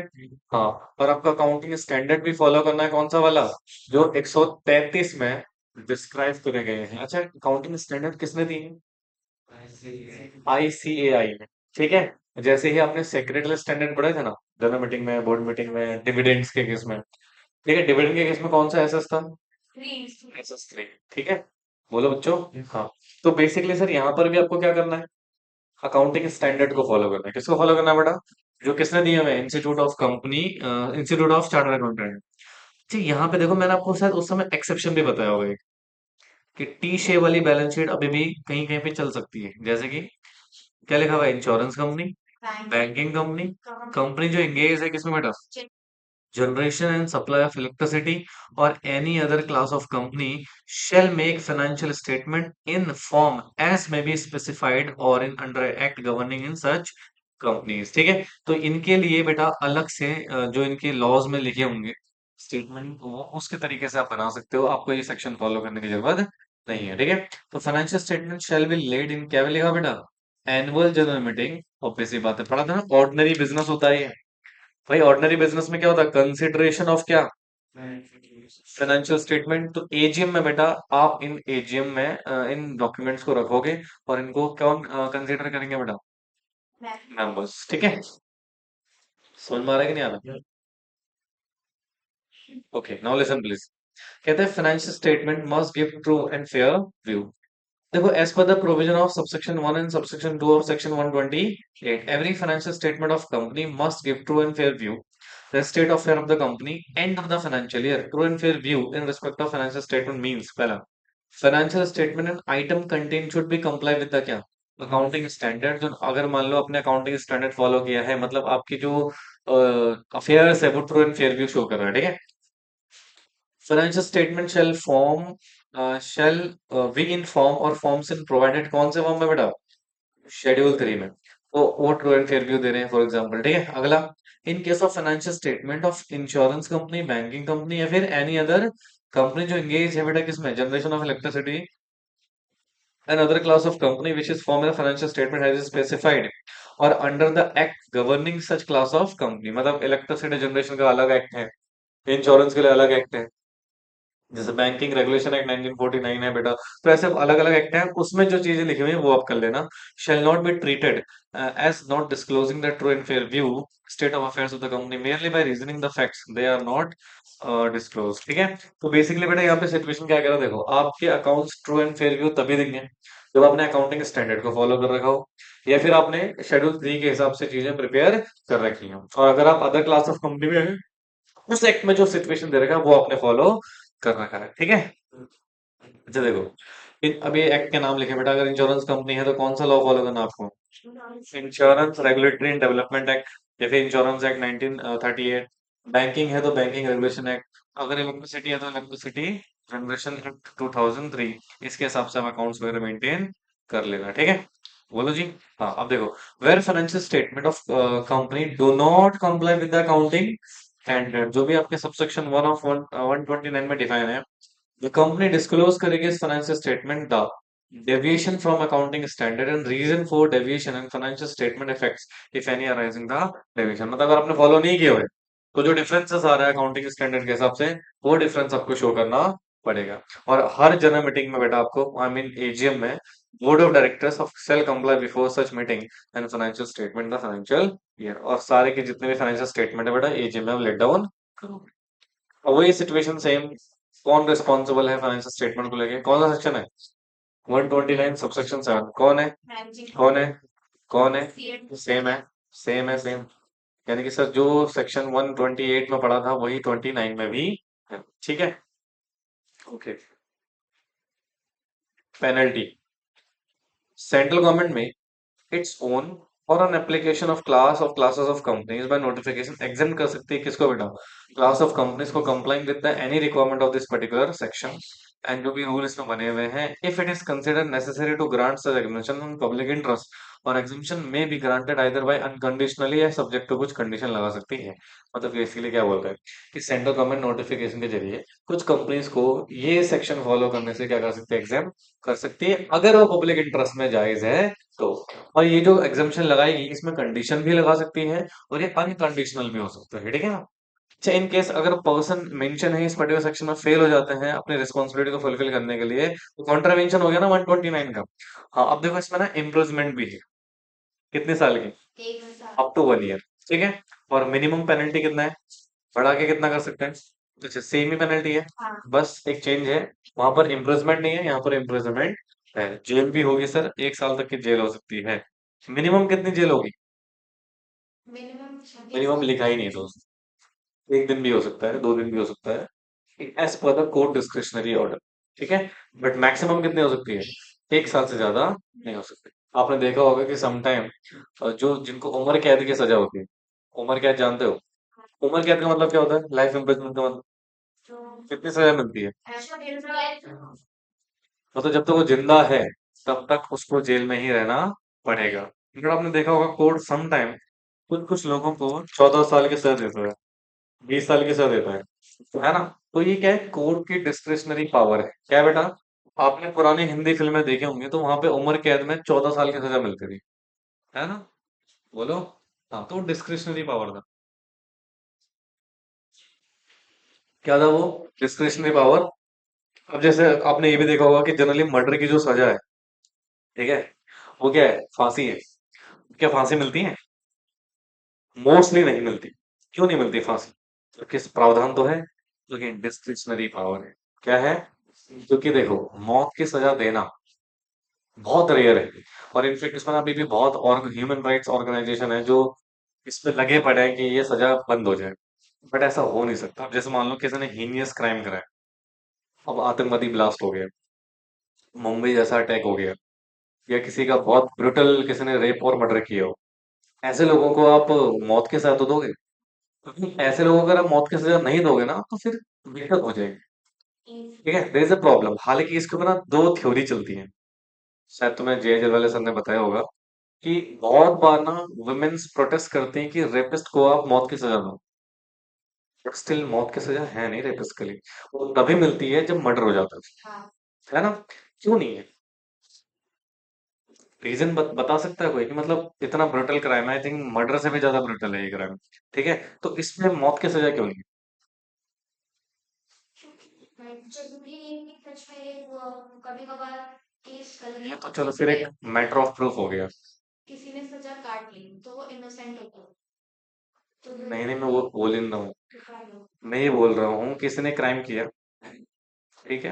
हाँ। और आपका अकाउंटिंग स्टैंडर्ड भी फॉलो करना है कौन सा वाला? जो 133 में डिस्क्राइब करे गए हैं। अच्छा अकाउंटिंग स्टैंडर्ड किसने दी है? आईसीएआई में। ठीक है। जैसे ही आपने सेक्रेटरी स्टैंडर्ड पढ़े थे ना जनरल मीटिंग में, बोर्ड मीटिंग में, डिविडेंड्स के केस में। ठीक है। डिविडेंड के केस में कौन सा एसएस था? एसएस 3। ठीक है। बोलो बच्चों। हाँ। तो बेसिकली सर यहाँ पर भी आपको क्या करना है? अकाउंटिंग स्टैंडर्ड को फॉलो करना है। किसको फॉलो करना है बेटा? जो किसने दिया हमें? Institute of company, institute of chartered accountant. जी यहाँ पे देखो मैंने आपको शायद उस समय एक्सेप्शन भी बताया होगा एक, कि टी शेप वाली बैलेंस शीट अभी भी कहीं कहीं पे चल सकती है। जैसे कि क्या लिखा हुआ है? Insurance company, banking company, company जो एंगेज है किसमें बेटा? Generation and supply of electricity और any other class of company shall make financial statement in form as may be specified or in under act governing in such companies। ठीक है। तो इनके लिए बेटा अलग से जो इनके लॉज में लिखे होंगे स्टेटमेंट वो उसके तरीके से आप बना सकते हो। आपको ये सेक्शन फॉलो करने की जरूरत नहीं है। ठीक है। तो financial statement shall be laid in क्या लिखा बेटा? Annual general meeting. ऑब्वियस सी बात है पढ़ा था ना। ऑर्डिनरी बिजनेस होता है ये। भाई ऑर्डिनरी बिजनेस में क्या होता है? कंसिडरेशन ऑफ क्या? Financial statement. तो एजीएम में बेटा आप इन एजीएम में इन डॉक्यूमेंट्स को रखोगे और इनको कौन कंसीडर करेंगे बेटा? मेंबर्स। ठीक है। समझ में आ रहा है कि नहीं आ रहा? Okay now listen please. कहते हैं financial statement must give true and fair view. देखो as per the provision of subsection 1 and subsection 2 of section 128 every financial statement of company must give true and fair view the state of affairs of the company end of the financial year। True and fair view in respect of financial statement means पहला financial statement and item content should be comply with the क्या? Accounting standard. जो अगर मान लो अपने accounting standard follow किया है मतलब आपकी जो अफेयर्स है वो true and fair view show कर रहा है। ठीक है। Financial statement shall be in form or forms in provided कौन से फॉर्म में बेटा? शेड्यूल 3 में। तो वो ट्रू एंड फेयर व्यू दे रहे हैं फॉर एग्जांपल। ठीक है। अगला in case of financial statement of insurance company, banking company या फिर एनी अदर कंपनी जो एंगेज है बेटा किसमें? Generation of electricity and other class of company which is form in financial statement has specified और under the act governing such class of company. मतलब electricity generation का अलग एक्ट है, insurance के लिए अलग एक्ट है, जैसे बैंकिंग रेगुलेशन एक्ट 1949 है बेटा। तो ऐसे अलग अलग एक्ट हैं उसमें जो चीजें लिखी हुई है वो आप कर लेना। Shall not be treated as not disclosing the true and fair view state of affairs of the company merely by reasoning the facts they are not disclose. ठीक है। तो बेसिकली बेटा यहाँ पे सिचुएशन क्या कह रहा है देखो आपके accounts true and fair view तभी देंगे जब आपने अकाउंटिंग स्टैंडर्ड को फॉलो कर रखा हो, या फिर आपने शेड्यूल 3 के हिसाब से चीजें प्रिपेयर कर रखी हो, और अगर आप अदर क्लास ऑफ कंपनी में हैं, उस एक्ट में जो सिचुएशन दे रखा है वो आपने फॉलो कर रखा है, ठीक है। अच्छा देखो, अभी एक्ट के नाम लिखे बेटा, अगर इंश्योरेंस कंपनी है तो कौन सा लॉ फॉलो करना है आपको? Insurance regulatory and development act, या फिर इंश्योरेंस एक्ट 1938। बैंकिंग है तो बैंकिंग रेगुलेशन एक्ट। अगर इलेक्ट्रिसिटी है तो इलेक्ट्रिसिटी जनरेशन एक्ट 2003। इसके हिसाब से आप अकाउंट्स वगैरह मेंटेन कर लेना, ठीक है। बोलो जी। हाँ, अब देखो, where financial statement of company do not comply with the accounting standard, जो भी आपके सबसेक्शन 129 में डिफाइन है, the company disclose करेगी इस financial statement the deviation from accounting standard and reason for deviation and financial statement effects if any arising the deviation। मतलब अगर आपने फॉलो नहीं किए हुए तो जो डिफरेंसेस आ रहा है अकाउंटिंग स्टैंडर्ड के हिसाब से, वो डिफरेंस आपको शो करना पड़ेगा। और हर जनरल मीटिंग में बेटा आपको, आई मीन एजीएम में, board of directors of shall comply before such meeting and financial statement the financial year, और सारे के जितने भी फाइनेंशियल स्टेटमेंट है बेटा एजीएम में लेट डाउन करोगे। और वही सिचुएशन सेम, कौन रिस्पॉन्सिबल है फाइनेंशियल स्टेटमेंट को लेके, कौन सा सेक्शन है? 129 सबसेक्शन 7, कौन है? कौन है? कौन है? सेम है, सेम है, सेम। यानी कि सर जो सेक्शन 128 में पढ़ा था वही 29 में भी है, ठीक है। ओके। पेनल्टी, सेंट्रल गवर्नमेंट में its own or an application of class of classes of companies by notification exempt कर सकती है किसको बेटा? क्लास ऑफ कंपनीज को complying with the any requirement of this particular section, and जो भी rule इसमें बने हुए हैं, if it is considered necessary to grant such exemption on public interest, और एग्जम्पशन में be granted either by unconditionally या सब्जेक्ट टू कुछ कंडीशन लगा सकती है। मतलब कि इसीलिए क्या बोलता है कि सेंट्रल गवर्नमेंट नोटिफिकेशन के जरिए कुछ कंपनीज को ये सेक्शन फॉलो करने से क्या कर सकती है, एग्जाम कर सकती है, अगर वो पब्लिक इंटरेस्ट में जायज है तो। और ये जो एग्जामेशन लगाएगी इसमें कंडीशन भी लगा सकती है, और ये अनकंडीशनल भी हो सकता है, ठीक है ना। अच्छा, इन केस अगर पर्सन मेंशन है इस पर्टिकुलर सेक्शन में फेल हो जाते हैं अपनी रिस्पॉन्सिबिलिटी को फुलफिल करने के लिए, तो कॉन्ट्रावेंशन हो गया ना 129 का। हाँ, अब देखो इसमें ना इम्प्रिजमेंट भी है, कितने साल की? अप टू 1 ईयर, ठीक है। और मिनिमम पेनल्टी कितना है, बढ़ा के कितना कर सकते हैं? तो अच्छा, सेम ही पेनल्टी है, बस एक चेंज है, वहां पर इम्प्रिजमेंट नहीं है, यहाँ पर इम्प्रिजमेंट है। जेल भी होगी सर, 1 साल तक की जेल हो सकती है। मिनिमम कितनी जेल होगी? मिनिमम लिखा ही नहीं तो, 1 दिन भी हो सकता है, 2 दिन भी हो सकता है, as per the court discretionary order, ठीक है। बट मैक्सिमम कितनी हो सकती है? 1 साल से ज्यादा नहीं हो सकती। आपने देखा होगा कि समटाइम जो जिनको उम्र कैद की सजा होती है, उम्र कैद जानते हो? उम्र कैद का मतलब क्या होता है? लाइफ इम्प्रिजमेंट का मतलब कितनी सजा मिलती है? मतलब जब तक वो जिंदा है तब तक उसको जेल में ही रहना पड़ेगा। अगर आपने देखा होगा कोर्ट सम टाइम कुछ कुछ लोगों को 14 साल की सजा देता है, 20 साल की सजा देता है ना। तो ये क्या है, कोर्ट की डिस्क्रिशनरी पावर है, क्या है बेटा? आपने पुरानी हिंदी फिल्में देखे होंगे तो वहां पे उम्र कैद में 14 साल की सजा मिलती थी, है ना। बोलो। हाँ, तो डिस्क्रिशनरी पावर था। क्या था वो? Discretionary power. अब जैसे आपने ये भी देखा होगा कि जनरली मर्डर की जो सजा है, ठीक है, वो क्या है? फांसी है। क्या फांसी मिलती है? मोस्टली नहीं मिलती। क्यों नहीं मिलती फांसी? क्योंकि प्रावधान तो है, क्योंकि डिस्क्रिशनरी पावर है। क्या है? क्योंकि देखो, मौत की सजा देना बहुत रेयर है, और इनफेक्ट इसमें अभी भी बहुत और ह्यूमन राइट्स ऑर्गेनाइजेशन है जो इस पे लगे पड़े हैं कि ये सजा बंद हो जाए। बट ऐसा हो नहीं सकता। अब जैसे मान लो किसी ने हीनियस क्राइम करा है, अब आतंकवादी ब्लास्ट हो गया, मुंबई जैसा अटैक हो गया, या किसी का बहुत ब्रुटल किसी ने रेप और मर्डर किया हो, ऐसे लोगों को आप मौत के साथ तो दोगे? क्योंकि ऐसे लोगों को अगर आप मौत की सजा नहीं दोगे ना तो फिर दिक्कत हो जाएगी, ठीक है। There is a problem. हालांकि इसके ऊपर ना दो थ्योरी चलती हैं, शायद तुम्हें जे जलवाले सर ने बताया होगा कि बहुत बार ना वुमेन्स प्रोटेस्ट करती हैं कि रेपिस्ट को आप मौत की सजा दो, बट स्टिल मौत की सजा है नहीं रेपिस्ट के लिए, वो तभी मिलती है जब मर्डर हो जाता है ना। क्यों नहीं है? रीजन बता सकता है कोई कि मतलब इतना ब्रुटल क्राइम है, आई थिंक मर्डर से भी ज्यादा ब्रुटल है ये क्राइम, ठीक है, तो इसमें मौत की सजा क्यों नहीं है? ये तो चलो फिर एक मैटर ऑफ प्रूफ हो गया। नहीं नहीं, मैं वो बोल ही नहीं रहा हूँ, मैं ये बोल रहा हूँ किसी ने क्राइम किया, ठीक है,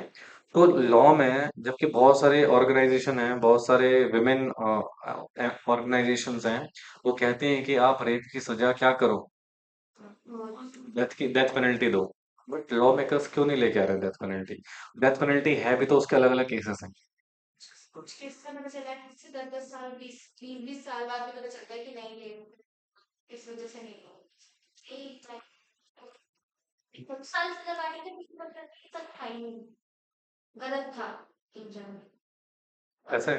तो लॉ में जबकि बहुत सारे ऑर्गेनाइजेशन हैं, बहुत सारे विमेन ऑर्गेनाइजेशंस हैं, वो कहते हैं कि आप रेप की सजा क्या करो, डेथ पेनल्टी दो। बट लॉ मेकर्स क्यों नहीं लेके आ रहे डेथ पेनल्टी? डेथ पेनल्टी है भी तो उसके अलग अलग केसेस हैं। कुछ केस का पता चला है इससे 10-10 साल 20-20 साल बाद भी पता चलता है कि नहीं ले इस वजह से नहीं लो कुछ साल से लगाने के बीच में तक था ही नहीं गलत था एग्जाम ऐसा है।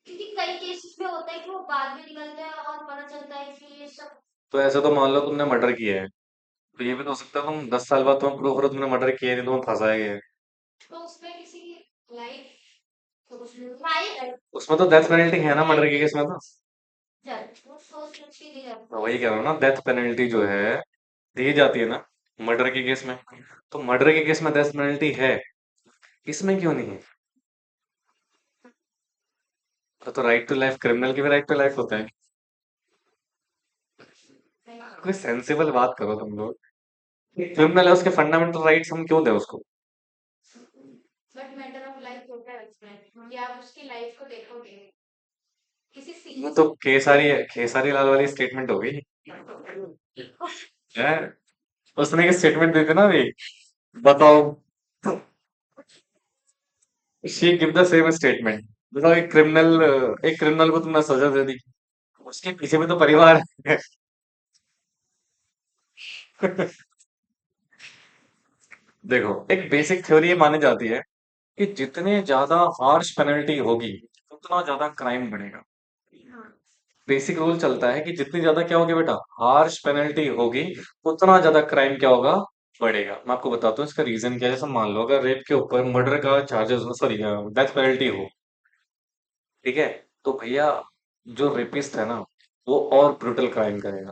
क्योंकि कई केसेस में होता है कि वो बाद में निकलते हैं और पता चलता है कि ये सब तो ऐसा तो मान लो तुमने मर्डर किया है, तो ये भी तो हो सकता है तुम 10 साल बाद तुम्हें प्रूफ करो तुमने मर्डर किया है, नहीं तुम्हें फंसाया गया है। तो उसमें किसी की लाइफ तो कुछ लाइफ उसमें तो डेथ पेनल्टी है ना मर्डर के केस में तो। वो सोच समझ के दी मैं जाती वही है कह रहा हूँ ना, डेथ पेनल्टी जो है दी जाती है ना मर्डर के केस में। तो मर्डर के केस में डेथ पेनल्टी है, इसमें क्यों नहीं है? तो राइट टू लाइफ, क्रिमिनल की भी राइट टू लाइफ होता है। कोई सेंसिबल बात करो तुम लोग। क्रिमिनल है, उसके फंडामेंटल राइट्स हम क्यों दें उसको? बट मैटर ऑफ लाइफ होता है उसमें कि आप उसकी लाइफ को देखोगे किसी वो सीरीज तो खेसारी लाल वाली स्टेटमेंट हो गई है। उसने एक स्टेटमेंट दी थी ना अभी, बताओ, she give the same statement. बताओ, एक क्रिमिनल को तुमने सजा दे दी, उसके पीछे भी तो परिवार है देखो, एक बेसिक थ्योरी ये मानी जाती है कि जितने ज्यादा हार्श पेनल्टी होगी उतना ज्यादा क्राइम बढ़ेगा। बेसिक रूल चलता है कि जितनी ज्यादा क्या होगी बेटा, हार्श पेनल्टी होगी, उतना ज्यादा क्राइम क्या होगा, बढ़ेगा। मैं आपको बताता हूँ इसका रीजन क्या है। जैसे मान लो अगर रेप के ऊपर मर्डर का चार्जेस, सॉरी, डेथ पेनल्टी हो, ठीक है, तो भैया जो रेपिस्ट है ना, वो और ब्रूटल क्राइम करेगा।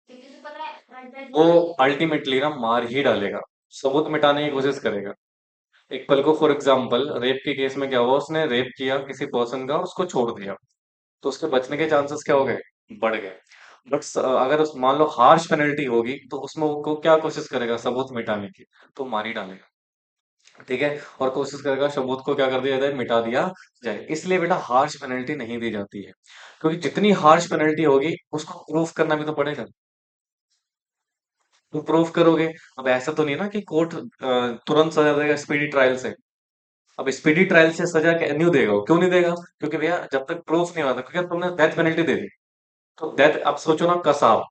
क्योंकि उसे पता है वो अल्टीमेटली ना मार ही डालेगा, सबूत मिटाने की कोशिश करेगा। एक पल को, फॉर एग्जाम्पल, रेप के केस में क्या हुआ, उसने रेप किया किसी पर्सन का और उसको छोड़ दिया, तो उसके बचने के चांसेस क्या हो गए, बढ़ गए। बट अगर उस मान लो हार्श पेनल्टी होगी तो उसमें वो क्या कोशिश करेगा, सबूत मिटाने की, तो मार ही डालेगा। ठीक है, और कोशिश करेगा सबूत को क्या कर दिया जाए, मिटा दिया जाए। इसलिए बेटा हार्श पेनल्टी नहीं दी जाती है, क्योंकि जितनी हार्श पेनल्टी होगी उसको प्रूफ करना भी तो पड़ेगा। तुम प्रूफ करोगे, अब ऐसा तो नहीं ना कि कोर्ट तुरंत सजा देगा स्पीडी ट्रायल से। अब स्पीडी ट्रायल से सजा नहीं देगा वो, क्यों नहीं देगा? क्योंकि भैया जब तक प्रूफ नहीं होता, क्योंकि अब तुमने डेथ पेनल्टी दे दी, तो डेथ, अब सोचो ना कसाब,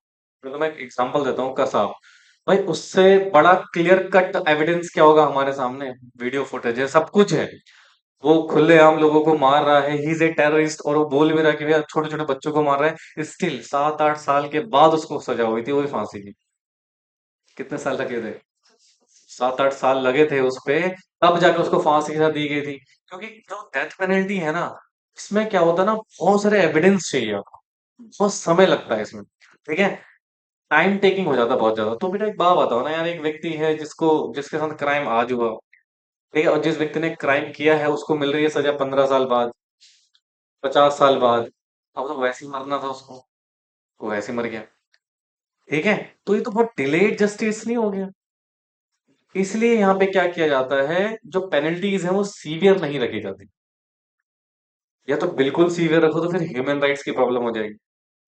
मैं तुम्हें एक एग्जांपल देता हूँ, कसाब, भाई उससे बड़ा क्लियर कट एविडेंस क्या होगा हमारे सामने, वीडियो फुटेज है, सब कुछ है, वो खुलेआम लोगों को मार रहा है, ही इज ए टेररिस्ट, और वो बोल भी रहा है कि भैया छोटे छोटे बच्चों को मार रहा है, स्टिल 7-8 साल के बाद उसको सजा हुई थी, वही फांसी की। कितने साल लगे थे? 7-8 साल लगे थे उस पे, तब जाके उसको फांसी की सजा दी गई थी। क्योंकि जो डेथ पेनल्टी है ना, इसमें क्या होता है ना, बहुत सारे एविडेंस चाहिए आपको, बहुत समय लगता है इसमें, ठीक है, टाइम टेकिंग हो जाता है बहुत ज्यादा। तो बेटा एक बात बताओ ना यार, एक व्यक्ति है जिसके साथ क्राइम आज हुआ, ठीक है, और जिस व्यक्ति ने क्राइम किया है उसको मिल रही है सजा 15 साल बाद, 50 साल बाद, अब तो वैसे ही मरना था उसको, वो वैसे ही मर गया। ठीक है, तो ये तो बहुत डिलेड जस्टिस नहीं हो गया? इसलिए यहाँ पे क्या किया जाता है, जो पेनल्टीज है वो सीवियर नहीं रखी जाती। या तो बिल्कुल सीवियर रखो तो फिर ह्यूमन राइट्स की प्रॉब्लम हो जाएगी।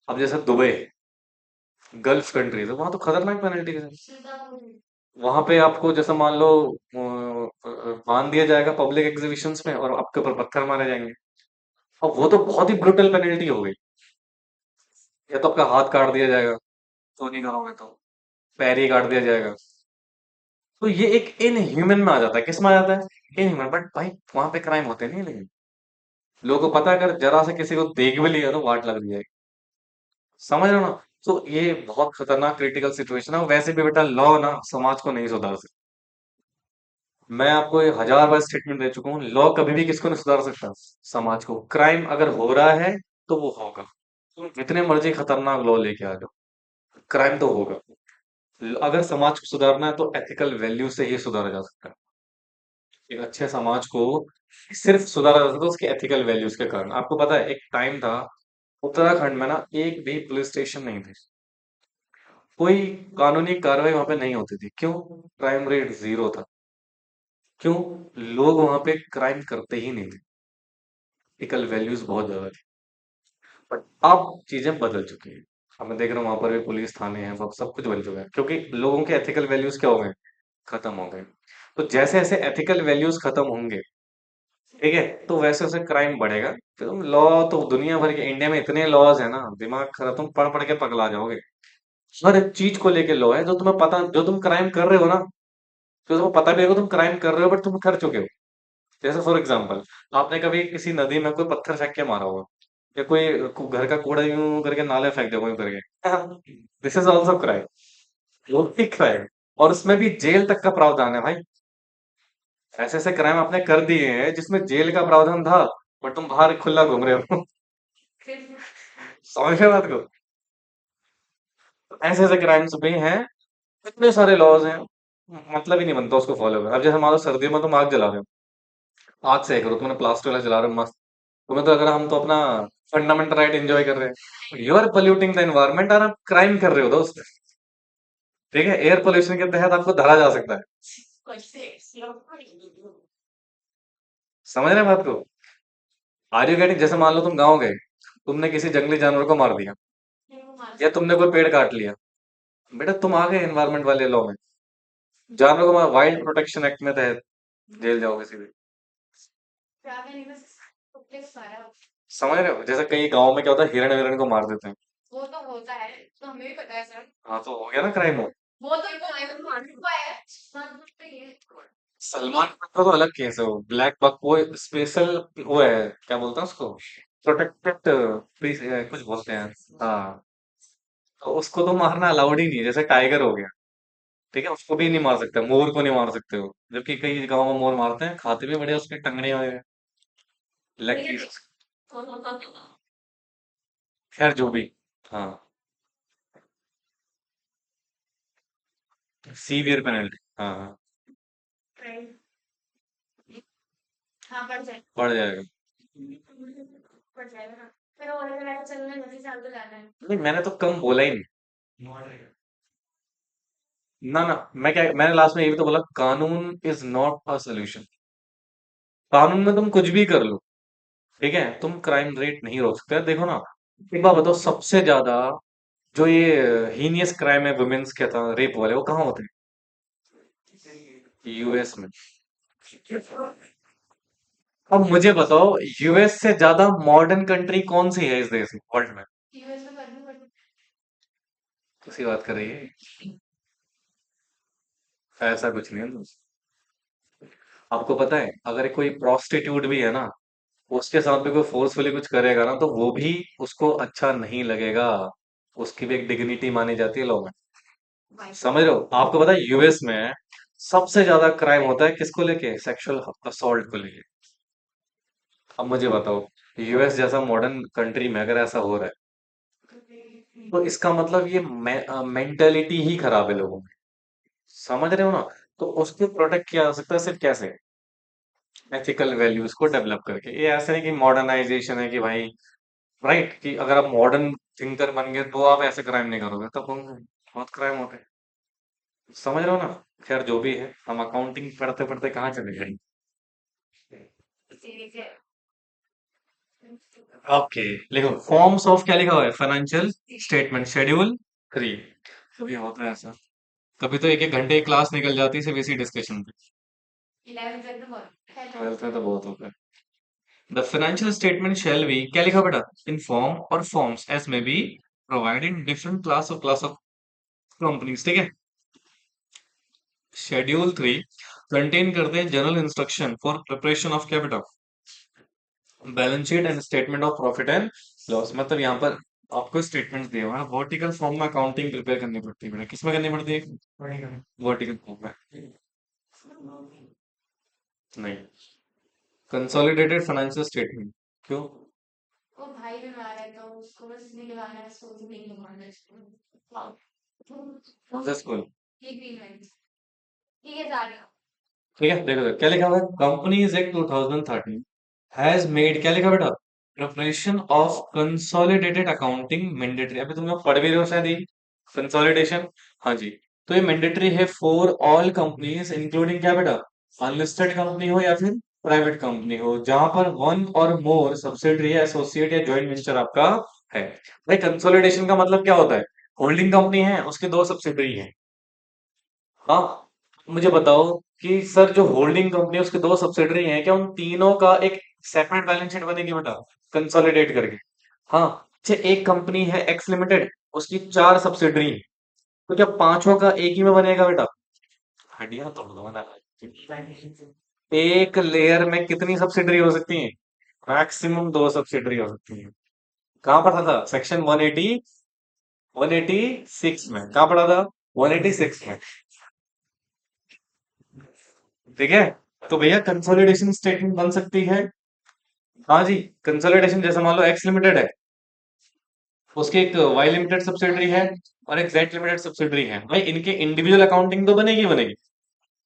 अब जैसे दुबई, गल्फ कंट्रीज है, वहां तो खतरनाक पेनल्टीज है। सीधा वहां पे आपको जैसे मान लो बांध दिया जाएगा पब्लिक एग्जीबिशंस में और आपके ऊपर पत्थर मारे जाएंगे। अब वो तो बहुत ही ब्रुटल पेनल्टी हो गई। या तो आपका हाथ काट दिया जाएगा, तो नहीं करोगे तो पैर ही काट दिया जाएगा। तो ये एक इनह्यूमन में आ जाता है, किस में आ जाता है, इनह्यूमन। बट भाई वहां पे क्राइम होते नहीं, लेकिन लोगों को पता है अगर जरा से किसी को देख भी लिया तो वाट लग जाएगी। समझ रहे हो ना? तो ये बहुत खतरनाक क्रिटिकल सिचुएशन है। वैसे भी बेटा लॉ ना समाज को नहीं सुधार सकता। मैं आपको ये 1000 बार स्टेटमेंट दे चुका हूँ, लॉ कभी भी किसको नहीं सुधार सकता, समाज को। क्राइम अगर हो रहा है तो वो होगा, तुम जितने मर्जी खतरनाक लॉ लेके आ जाओ, क्राइम तो होगा। अगर समाज को सुधारना है तो एथिकल वैल्यू से ही सुधारा जा सकता है। एक अच्छे समाज को सिर्फ सुधारा जा सकता है उसके एथिकल वैल्यूज के कारण। आपको पता है एक टाइम था, उत्तराखंड में ना एक भी पुलिस स्टेशन नहीं थे, कोई कानूनी कार्रवाई वहां पे नहीं होती थी। क्यों? क्राइम रेट जीरो था। क्यों? लोग वहां पे क्राइम करते ही नहीं थे, एथिकल वैल्यूज बहुत ज्यादा थी। बट अब चीजें बदल चुकी हैं। अब मैं देख रहा हूँ वहां पर भी पुलिस थाने हैं, सब कुछ बन चुका है, क्योंकि लोगों के एथिकल वैल्यूज क्या हो गए? खत्म हो गए। तो जैसे जैसे एथिकल वैल्यूज खत्म होंगे, ठीक है, तो वैसे वैसे क्राइम बढ़ेगा। तो लॉ तो दुनिया भर के, इंडिया में इतने लॉज है ना, दिमाग खराब, तुम पढ़ पढ़ के पगला जाओगे। हर एक चीज को लेके लॉ है, जो तुम्हें पता, जो तुम क्राइम कर रहे हो ना, जो तुम्हें पता भी होगा तुम क्राइम कर रहे हो, बट तुम कर चुके हो। जैसे फॉर एग्जाम्पल, आपने कभी किसी नदी में कोई पत्थर फेंक के मारा होगा, या कोई घर का कूड़ा यूं करके नाले फेंक दिया यूं करके, दिस इज ऑल्सो क्राइम। वो भी क्राइम, और उसमें भी जेल तक का प्रावधान है भाई। ऐसे ऐसे क्राइम आपने कर दिए हैं जिसमें जेल का प्रावधान था, बट तुम बाहर खुला घूम रहे हो। समझ रहे हो बात को? ऐसे ऐसे क्राइम्स भी हैं, इतने सारे लॉज हैं, मतलब ही नहीं बनता उसको फॉलो कर। अब जैसे मान लो सर्दियों में तुम आग जला रहे हो, आग से करो, तुमने प्लास्टिक वाला जला रहे हो मस्त, तुम्हें तो अगर, हम तो अपना फंडामेंटल राइट एंजॉय कर रहे हैं, you are polluting the environment और आप क्राइम कर रहे हो दोस्त। ठीक है, एयर पोल्यूशन के तहत आपको धरा जा सकता है। समझ रहे हैं बात को? Are you getting? जैसे मान लो तुम गाँव गए, तुमने किसी जंगली जानवर को मार दिया, या तुमने कोई पेड़ काट लिया, बेटा तुम आ गए एनवायरमेंट वाले लॉ में, जानवर को मार, वाइल्ड प्रोटेक्शन एक्ट में तहत जेल जाओगे सीधे। समझ रहे हो? जैसे कई गाँव में क्या होता है, हिरण विरण को मार देते हैं। वो तो होता है, तो हमें भी पता है सर। हाँ, तो हो गया ना क्राइम हो। वो तो प्राइवेट मानने को है। हाँ, तो ये सलमान खान का तो अलग केस है, वो ब्लैक बक, वो स्पेशल, वो है, क्या बोलते हैं उसको, प्रोटेक्टेड, कुछ बोलते हैं। हाँ, तो उसको तो मारना अलाउड ही नहीं है, जैसे टाइगर हो गया। ठीक है, उसको भी नहीं मार सकते, मोर को नहीं मार सकते हो, जबकि कई गाँव में मोर मारते हैं, खाते भी बढ़िया उसके टंगड़े वगैरह, लेग पीस। खैर जो भी। हाँ, सीवियर पेनल्टी, हाँ हाँ, हाँ, बढ़ जाए। बढ़ जाएगा। बढ़ जाएगा ना। फिर और अगर ऐसा चलना है, 10 साल तो जाना है। नहीं, मैंने तो कम बोला ही नहीं। ना ना, मैंने लास्ट में ये भी तो बोला, कानून इज नॉट अ सोल्यूशन। कानून में तुम कुछ भी कर लो, ठीक है, तुम क्राइम रेट नहीं रोक सकते। देखो ना, एक बात बताओ, सबसे ज्यादा जो ये हीनियस क्राइम है वुमेन्स के था, रेप वाले, वो कहाँ होते हैं? यूएस में। अब मुझे बताओ, यूएस से ज्यादा मॉडर्न कंट्री कौन सी है इस देश में, वर्ल्ड में? यूएस में करनी पड़ती किसी बात कर रही है? ऐसा कुछ नहीं है दोस्त। आपको पता है, अगर कोई प्रोस्टिट्यूट भी है ना, उसके साथ भी कोई फोर्सफुली कुछ करेगा ना, तो वो भी उसको अच्छा नहीं लगेगा। उसकी भी एक डिग्निटी मानी जाती है लॉ में। है। समझ रहे हो? आपको पता है यूएस में सबसे ज्यादा क्राइम होता है किसको लेके? सेक्सुअल असॉल्ट को लेके। अब मुझे बताओ, यूएस जैसा मॉडर्न कंट्री में अगर ऐसा हो रहा है, तो इसका मतलब ये मेंटेलिटी ही खराब है लोगों में। समझ रहे हो ना? तो उसको प्रोटेक्ट किया जा सकता है सिर्फ कैसे? एथिकल वैल्यूज को डेवलप करके। ये ऐसा नहीं कि मॉडर्नाइजेशन है कि भाई, राइट, कि अगर आप मॉडर्न थिंकर बन गए तो आप ऐसे क्राइम नहीं करोगे, तब होंगे बहुत क्राइम होते हैं। समझ रहे हो ना? खैर जो भी है, हम अकाउंटिंग पढ़ते पढ़ते कहाँ चले गए। सीरीज है। ओके, लिखो फॉर्म्स ऑफ, क्या लिखा हुआ है? Financial statement, schedule 3। कभी होता है ऐसा, कभी तो एक एक घंटे की क्लास निकल जाती है सिर्फ इसी डिस्कशन पे। 11 तक तो बहुत है। ट्वेल्थ में तो बहुत होता है। The financial statement shall be, क्या लिखा बेटा? In form or forms as may be provide in different class of companies, ठीक है। शेड्यूल 3 कंटेन करते हैं general instruction for preparation of capital, balance sheet and statement of profit and loss. मतलब यहाँ पर आपको स्टेटमेंट दिए हुए हैं, वर्टिकल फॉर्म में अकाउंटिंग प्रिपेयर करनी पड़ती है बेटा। किसमें करनी पड़ती है? वर्टिकल फॉर्म में। नहीं, कंसोलिडेटेड फाइनेंशियल स्टेटमेंट। क्यों? वो भाई बीमार है, तो उसको बस निकलवाना है, उसको नहीं निकलवाना है इसको। कौन सा स्कूल? ये ग्रीन लाइन। ठीक है, जा रही हूँ। ठीक है, देखो देखो, क्या लिखा हुआ है? कंपनीज एक्ट 2013 हैज मेड, क्या लिखा बेटा? Preparation of consolidated accounting mandatory. अभी तुम लोग पढ़ भी रहे हो शायद ये कंसोलिडेशन। हाँ जी, तो ये मैंडेटरी है फॉर ऑल कंपनीज इंक्लूडिंग, क्या बेटा? अनलिस्टेड कंपनी हो या फिर प्राइवेट कंपनी हो, जहां पर one or more subsidiary associate या जॉइंट वेंचर आपका है। भाई कंसोलिडेशन का मतलब क्या होता है? होल्डिंग कंपनी है, उसके दो सब्सिडरी हैं। हाँ, मुझे बताओ कि सर जो होल्डिंग कंपनी है उसके दो सब्सिडरी हैं, क्या उन तीनों का एक सेपरेट बैलेंस शीट बनेगी बेटा, कंसोलिडेट करके? हाँ। अच्छा, एक कंपनी है एक्स लिमिटेड, उसकी चार सब्सिडरी हैं, तो क्या पांचों का एक ही में बनेगा बेटा? हड्डियां तोड़ दो ना। एक लेयर में कितनी सब्सिडरी हो सकती है? मैक्सिमम दो सब्सिडरी हो सकती है। कहाँ पढ़ा था? सेक्शन 180, 186 में कहाँ पढ़ा था? 186 में। ठीक है। तो भैया कंसोलिडेशन स्टेटमेंट बन सकती है। हाँ जी। कंसोलिडेशन जैसे मान लो एक्स लिमिटेड है, उसकी एक वाई लिमिटेड सब्सिडरी है और एक जेड लिमिटेड सब्सिडरी है। भाई इनके इंडिविजुअल अकाउंटिंग तो बनेगी बनेगी,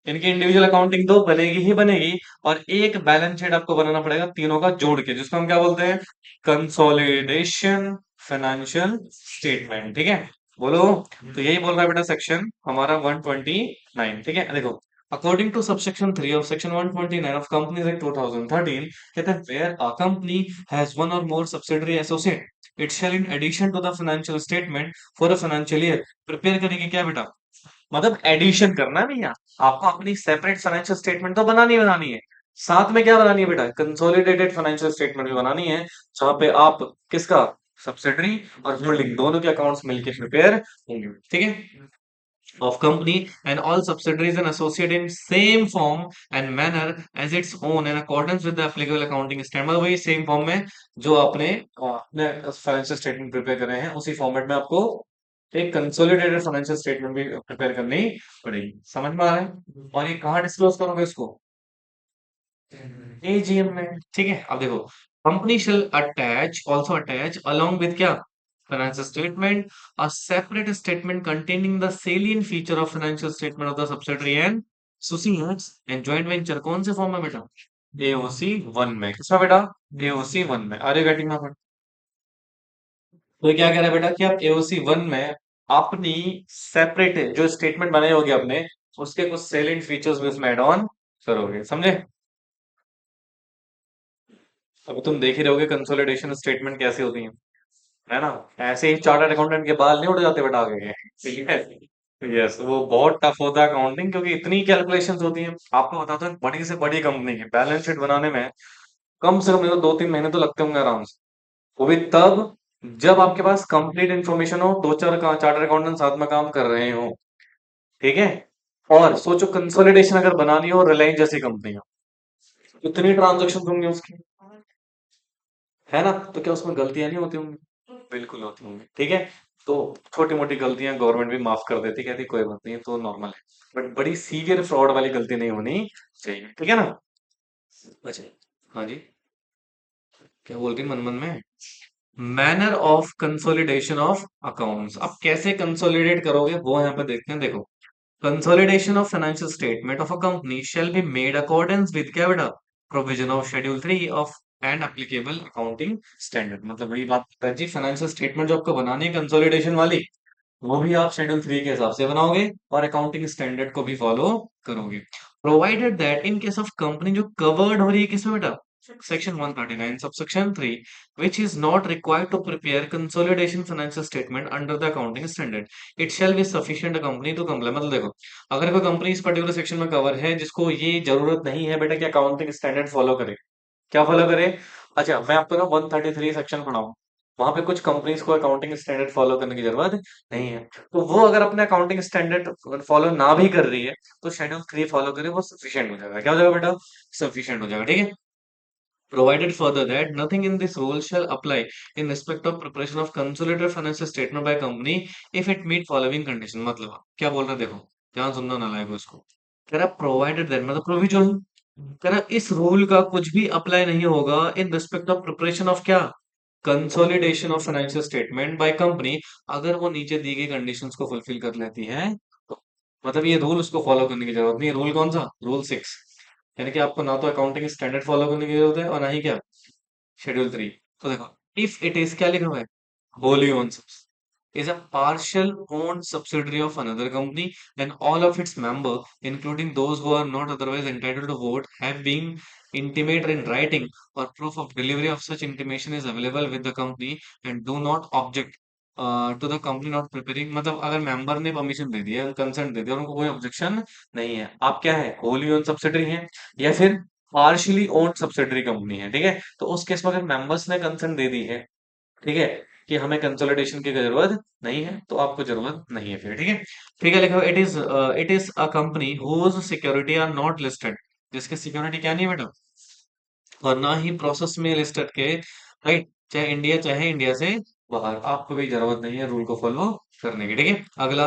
इनकी इंडिविजुअल अकाउंटिंग तो बनेगी ही बनेगी, और एक बैलेंस शीट आपको बनाना पड़ेगा तीनों का जोड़ के, जिसको हम क्या बोलते हैं? Consolidation financial statement. ठीक है, बोलो। तो यही बोल रहा है बेटा सेक्शन हमारा 129। ठीक है, देखो। According to subsection 3 of section 129 of companies act 2013, कहते हैं where a company has one or more subsidiary associate it shall in addition to the financial statement for a financial year prepare करेंगे क्या बेटा? मतलब एडिशन करना है भैया, आपको अपनी सेपरेट फाइनेंशियल स्टेटमेंट तो बनानी है, साथ में क्या बनानी है बेटा? कंसोलिडेटेड फाइनेंशियल स्टेटमेंट भी बनानी है, जहां पे आप किसका, सब्सिडरी और होल्डिंग दोनों के अकाउंट्स मिलके प्रिपेयर होंगे। ठीक है, of company and all subsidiaries and associated in same form and manner as its own in accordance with the applicable accounting standard। मतलब वही सेम फॉर्म में जो आपने अपने फाइनेंशियल स्टेटमेंट प्रिपेयर कर रहे हैं, उसी फॉर्मेट में आपको एक कंसोलिडेटेड फाइनेंशियल स्टेटमेंट भी प्रिपेयर करनी पड़ेगी। समझ में आ रहा है? और ये कहाँ डिस्क्लोज करोगे इसको? एजीएम में। ठीक है, अब देखो। Company shall attach also attach along with क्या? Financial statement, a separate statement containing the salient feature of financial statement of the subsidiary and associates and joint venture. कौन से फॉर्म में बेटा? एओसी 1 में। किसमें बेटा? एओसी 1 में। Are you getting my point? तो ये क्या कह रहा है बेटा कि आप एओसी 1 में अपनी सेपरेट जो स्टेटमेंट बनाए होगे अपने, उसके कुछ सेलिएंट फीचर्स भी उसमें ऐड ऑन करोगे। समझे? अब तुम देख ही रहोगे कंसोलिडेशन स्टेटमेंट कैसे होती है ना? ऐसे ही चार्टर्ड अकाउंटेंट के बाल नहीं उड़ जाते बेटा आगे के। ठीक है। यस, वो बहुत टफ होता है अकाउंटिंग, क्योंकि इतनी कैलकुलेशंस होती हैं। आपको बताता हूँ, बड़ी से बड़ी कंपनी की बैलेंस शीट बनाने में कम से कम मेरे को 2-3 महीने तो लगते होंगे आराम से। वो भी तब जब आपके पास कंप्लीट इन्फॉर्मेशन हो, दो चार चार्टर्ड अकाउंटेंट साथ में काम कर रहे हो। ठीक है। और सोचो कंसोलिडेशन अगर बनानी हो रिलायंस जैसी कंपनी हो, इतनी ट्रांजेक्शन होंगी उसकी, है ना? तो क्या उसमें गलतियां नहीं होती होंगी? बिल्कुल होती होंगी। ठीक है। तो छोटी मोटी गलतियां गवर्नमेंट भी माफ कर देती, कहती कोई बात नहीं, तो नॉर्मल है, बट बड़ी सीवियर फ्रॉड वाली गलती नहीं होनी चाहिए। ठीक है ना? अच्छा। हाँ जी। क्या बोल रही मन मन में? Manner of consolidation of accounts. अब कैसे कंसोलिडेट करोगे वो यहाँ पे देखते हैं। देखो, consolidation of financial statement of a company shall be made accordance with क्या बेटा? Provision of schedule 3 of and applicable accounting standard. मतलब वही बात है जी, फाइनेंशियल स्टेटमेंट जो आपको बनानी है कंसोलिडेशन वाली, वो भी आप शेड्यूल 3 के हिसाब से बनाओगे और अकाउंटिंग स्टैंडर्ड को भी फॉलो करोगे, provided that in case of company जो कवर्ड हो रही है किसमें बेटा? Section 139 subsection 3, which is not required to prepare consolidation financial statement under the accounting standard, it shall be sufficient a company to comply। मतलब देखो, अगर कोई कंपनी इस पर्टिकुलर सेक्शन में कवर है जिसको ये जरूरत नहीं है बेटा कि अकाउंटिंग स्टैंडर्ड फॉलो करे, क्या फॉलो करे? अच्छा, मैं आपको ना 133 सेक्शन पढ़ाऊँ, वहां पे कुछ कंपनीज को अकाउंटिंग स्टैंडर्ड फॉलो करने की जरूरत नहीं है, तो वो अगर अपने अकाउंटिंग स्टैंडर्ड फॉलो ना भी कर रही है, तो शेड्यूल 3 फॉलो करे, वो सफिशिएंट हो जाएगा। क्या हो जाएगा बेटा? सफिशिएंट हो जाएगा। ठीक है। Provided further that nothing in this rule shall apply in respect of preparation of consolidated financial statement by company if it meet following condition। मतलब क्या बोल रहा है देखो, ध्यान सुनना ना लाएगा उसको। कह रहा प्रोवाइडेड दैट मतलब प्रोविजन, कह रहा इस रूल का कुछ भी अप्लाई नहीं होगा in respect of preparation of क्या? Consolidation of financial statement by company, अगर वो नीचे दी गई कंडीशंस को फुलफिल कर लेती है तो। मतलब ये रूल उसको फॉलो करने की जरूरत नहीं है। रूल कौन सा? रूल 6। यानी कि आपको ना तो अकाउंटिंग स्टैंडर्ड फॉलो करने की जरूरत है और ना ही क्या, शेड्यूल 3। तो देखो, इफ इट इज क्या लिखा हुआ है? Wholly owned is a partial owned subsidiary of another company, and all of its members, including those who are not otherwise entitled to vote, have been intimated in writing or proof of delivery of such intimation is available with the company and do not object to the company not preparing, मतलब अगर member ने permission दे दिया, consent दे दिया और उनको कोई objection नहीं है, आप क्या है, होली ओन सब्सिडरी है या फिर पार्शियली ओन्ड सब्सिडरी कंपनी है, ठीक है, तो उस केस में अगर मेंबर्स ने कंसेंट दे दी है, ठीक है, कि हमें कंसोलिडेशन की जरूरत नहीं है, तो आपको जरूरत नहीं है फिर, ठीक है। ठीक है, लिखो it is a company whose security are not listed, जिसके सिक्योरिटी क्या नहीं है बेटा, और ना ही प्रोसेस में लिस्टेड के, राइट, चाहे इंडिया से बाहर, आपको भी जरूरत नहीं है रूल को फॉलो करने की, ठीक है। अगला,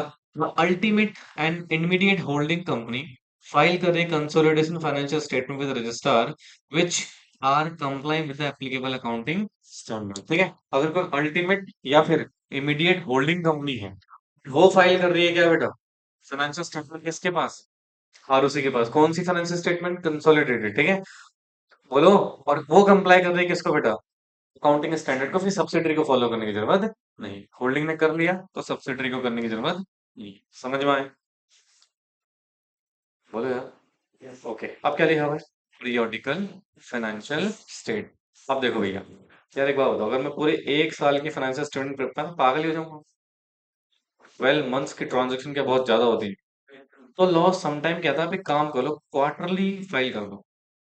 ultimate and intermediate holding company file कर रही consolidation financial statement with registrar which are complying with applicable accounting standard, ठीक है। अगर कोई अल्टीमेट या फिर इमीडिएट होल्डिंग कंपनी है, वो फाइल कर रही है क्या बेटा, फाइनेंशियल स्टेटमेंट किसके पास, आरओसी के पास, कौन सी फाइनेंशियल स्टेटमेंट, कंसोलिडेटेड, ठीक है, बोलो, और वो कंप्लाई कर रही है किसको बेटा, अकाउंटिंग स्टैंडर्ड को, फिर सब्सिडरी को फॉलो करने की जरूरत नहीं, होल्डिंग ने कर लिया तो सब्सिडरी को करने की जरूरत नहीं, समझ में आए, बोलो यार, ओके। अब क्या लिखा हुआ है, पीरियोडिकल फाइनेंशियल स्टेट। अब देखो भैया, यार एक बात बताओ, अगर मैं पूरे एक साल की फाइनेंशियल स्टेटमेंट प्रिपेयर, पागल ही हो जाऊंगा, 12 मंथ्स की ट्रांजेक्शन क्या बहुत ज्यादा होती है, तो लॉस समटाइम क्या था, आप एक काम करो, क्वार्टरली फाइल कर दो,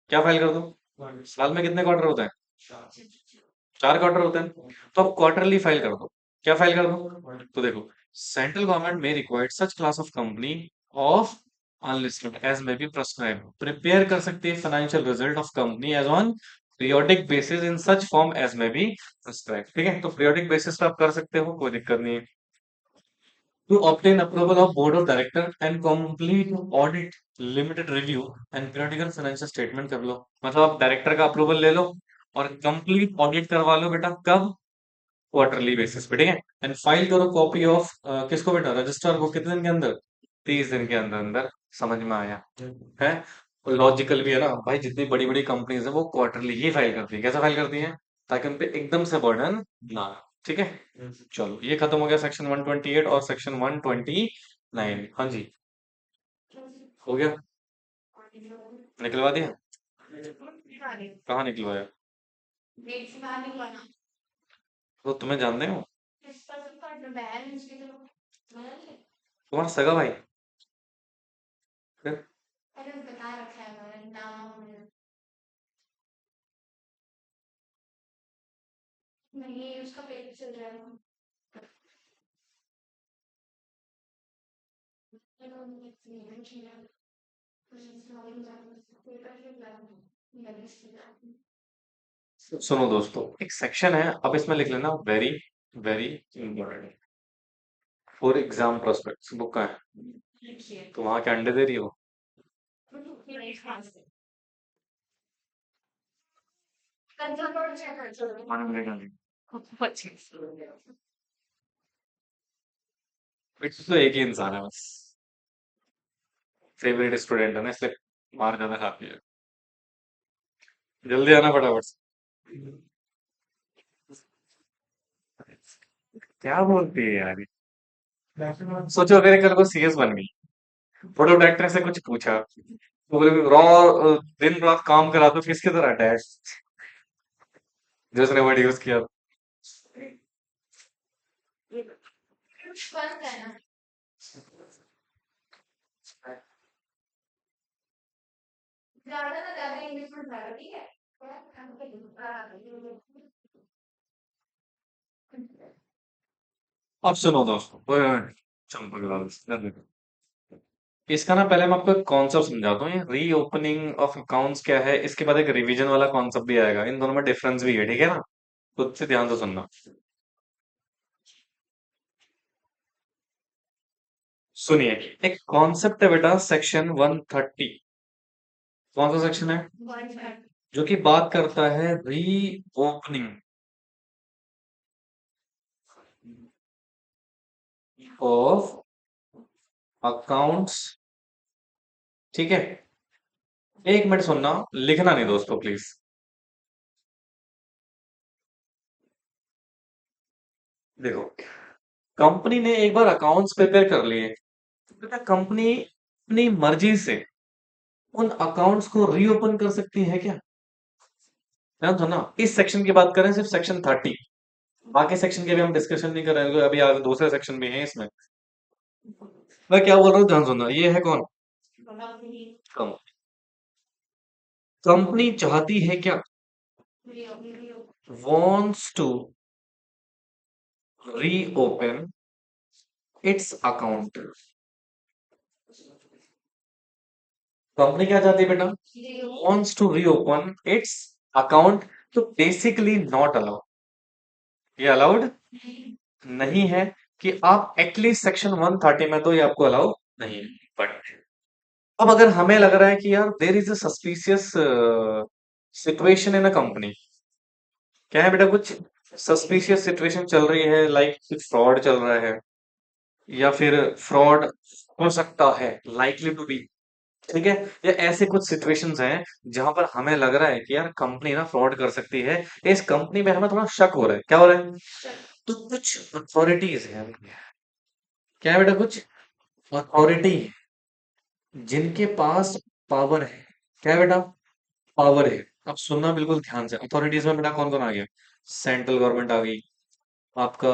क्या फाइल कर दो, साल में कितने क्वार्टर होता है, 4 क्वार्टर होते हैं, तो आप क्वार्टरली फाइल कर दो, क्या फाइल कर दो, तो देखो, central government may required such class of company of unlisted as may be prescribe, prepare कर सकती है financial result of company as on periodic basis in such form as may be prescribe, ठीक है, तो पीरियोडिक बेसिस पे आप कर सकते हो, कोई दिक्कत नहीं है। To obtain approval of board of director and complete audit, limited review and periodical financial statement कर लो, मतलब आप डायरेक्टर का अप्रूवल ले लो और कंप्लीट ऑडिट करवा लो बेटा, कब, क्वार्टरली बेसिस पे, ठीक है, एंड फाइल करो कॉपी ऑफ, किसको बेटा, रजिस्ट्रार को, कितने दिन के अंदर, 30 दिन के अंदर अंदर, समझ में आया है, लॉजिकल भी है ना भाई, जितनी बड़ी बड़ी कंपनीज है वो क्वार्टरली ही फाइल करती है, कैसे फाइल करती है, ताकि उन पे एकदम से बर्डन ना आए, ठीक है। चलो, ये खत्म हो गया सेक्शन 128 और सेक्शन 129, हाँ जी, हो गया, निकलवा दिया, कहाँ निकलवाया, तो तुम्हें जानते हो, तुम्हारा सगा भाई, फिर अरे बता रखा है मैंने नाम, नहीं उसका पेपर चल रहा है। सुनो दोस्तों, एक सेक्शन है, अब इसमें लिख लेना, very very important for exam prospects, book का है, तो वहां के अंडे दे रही हो, मान मिलेगा नहीं, इट्स तो एक ही इंसान है बस, फेवरेट स्टूडेंट है ना, इसलिए मार ज्यादा खाती है, जल्दी आना फटाफट से। क्या बोलती है यार ये? सोचो अगर ये कल को सीएस बन गई, फोटो डायरेक्टर से कुछ पूछा, तो बोले रॉ, दिन रात काम करा, तो किसकी तरह अटैच, जिसने वर्ड यूज किया, बंद है ना, ज्यादा ना ज्यादा इंग्लिश में बता, ठीक है। अब सुनो दोस्तों, चंपक लाल, इधर देखो। इसका ना पहले मैं आपको एक कॉन्सेप्ट समझाता हूँ, ये रीओपनिंग ऑफ अकाउंट्स क्या है, इसके बाद एक रिवीजन वाला कॉन्सेप्ट भी आएगा, इन दोनों में डिफरेंस भी है, ठीक है ना, खुद से ध्यान से सुनना। सुनिए, एक कॉन्सेप्ट है बेटा, सेक्शन 130, कौन सा सेक्शन है, जो कि बात करता है रीओपनिंग ऑफ अकाउंट्स, ठीक है, एक मिनट सुनना, लिखना नहीं दोस्तों प्लीज, देखो, कंपनी ने एक बार अकाउंट्स प्रिपेयर कर लिए, तो क्या कंपनी अपनी मर्जी से उन अकाउंट्स को रीओपन कर सकती है क्या? ध्यान दो ना, इस सेक्शन की बात करें सिर्फ सेक्शन 30, बाकी सेक्शन के भी हम डिस्कशन नहीं कर रहे हैं, अभी आगे दूसरे सेक्शन भी हैं इसमें। मैं क्या बोल रहा हूँ ध्यान सुनना, ये है कौन? कम कंपनी चाहती है क्या? wants to reopen its account। Company क्या चाहती है बेटा? wants to reopen its account। तो बेसिकली नॉट अलाउड, ये अलाउड नहीं है कि आप एटलीस्ट सेक्शन 130 में तो ये आपको अलाउ नहीं है। बट अब अगर हमें लग रहा है कि यार there is a suspicious situation in a company, क्या है बेटा, कुछ सस्पिशियस सिचुएशन चल रही है, लाइक कुछ फ्रॉड चल रहा है, या फिर फ्रॉड हो सकता है, लाइकली टू बी, ठीक है, या ऐसे कुछ सिचुएशंस हैं जहां पर हमें लग रहा है कि यार कंपनी ना फ्रॉड कर सकती है, इस कंपनी में हमें थोड़ा शक हो रहा है, क्या हो रहा है? तो कुछ अथॉरिटीज हैं, क्या है बेटा, कुछ अथॉरिटी जिनके पास पावर है, क्या है बेटा, पावर है। अब सुनना बिल्कुल ध्यान से, अथॉरिटीज में बेटा कौन कौन आ गया? सेंट्रल गवर्नमेंट आ गई, आपका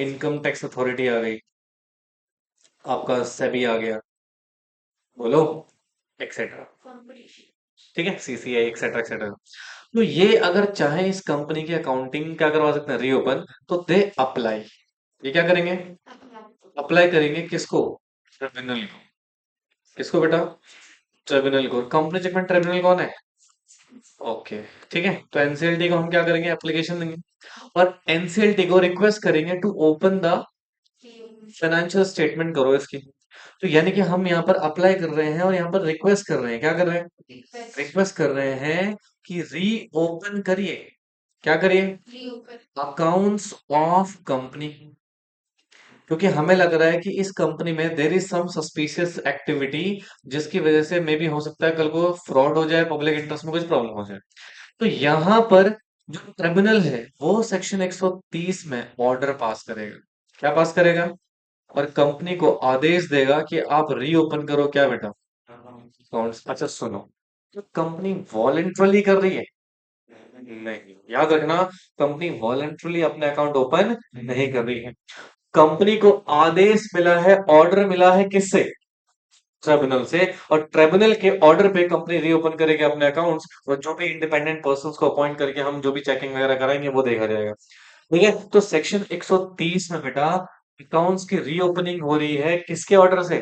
इनकम टैक्स अथॉरिटी आ गई, आपका सेबी आ गया, बोलो, एक्सेट्रा, ठीक है, सीसीआई एक्सेट्रा एक्सेट्रा। तो ये अगर चाहे इस कंपनी की अकाउंटिंग क्या करवा सकते हैं, रीओपन, तो दे अप्लाई, ये क्या करेंगे? अप्लाई करेंगे किसको? ट्रिब्यूनल को। किसको बेटा? ट्रिब्यूनल को। कंपनी चेक में ट्रिब्यूनल कौन है? ओके, ठीक है, तो एनसीएलटी को हम क्या करेंगे, एप्लीकेशन देंगे, और एनसीएलटी को रिक्वेस्ट करेंगे to open the financial statement, करो इसकी। तो यानी कि हम यहाँ पर अप्लाई कर रहे हैं और यहाँ पर रिक्वेस्ट कर रहे हैं, क्या कर रहे हैं? रिक्वेस्ट कर रहे हैं कि रीओपन करिए, क्या करिए? अकाउंट्स ऑफ कंपनी, क्योंकि हमें लग रहा है कि इस कंपनी में there is some suspicious activity, जिसकी वजह से मे भी हो सकता है कल को फ्रॉड हो जाए, पब्लिक इंटरेस्ट में कुछ प्रॉब्लम हो जाए। तो यहाँ पर जो ट्रिब्यूनल है वो सेक्शन 130 में ऑर्डर पास करेगा, क्या पास करेगा? और कंपनी को आदेश देगा कि आप रीओपन करो, क्या बेटा, अकाउंट्स। अच्छा सुनो, तो कंपनी वॉलेंटरली कर रही है? नहीं, याद रखना, कंपनी वॉलेंटरली अपने अकाउंट ओपन नहीं कर रही है। कंपनी को आदेश मिला है, ऑर्डर मिला है, किससे? ट्रिब्यूनल से, और ट्रिब्यूनल के ऑर्डर पे कंपनी रीओपन करेगी अपने अकाउंट्स, और जो भी इंडिपेंडेंट पर्संस को अपॉइंट करके हम जो भी चेकिंग वगैरह कराएंगे वो देखा जाएगा, ठीक है। तो सेक्शन 130 में बेटा अकाउंट्स की रीओपनिंग हो रही है, किसके ऑर्डर से?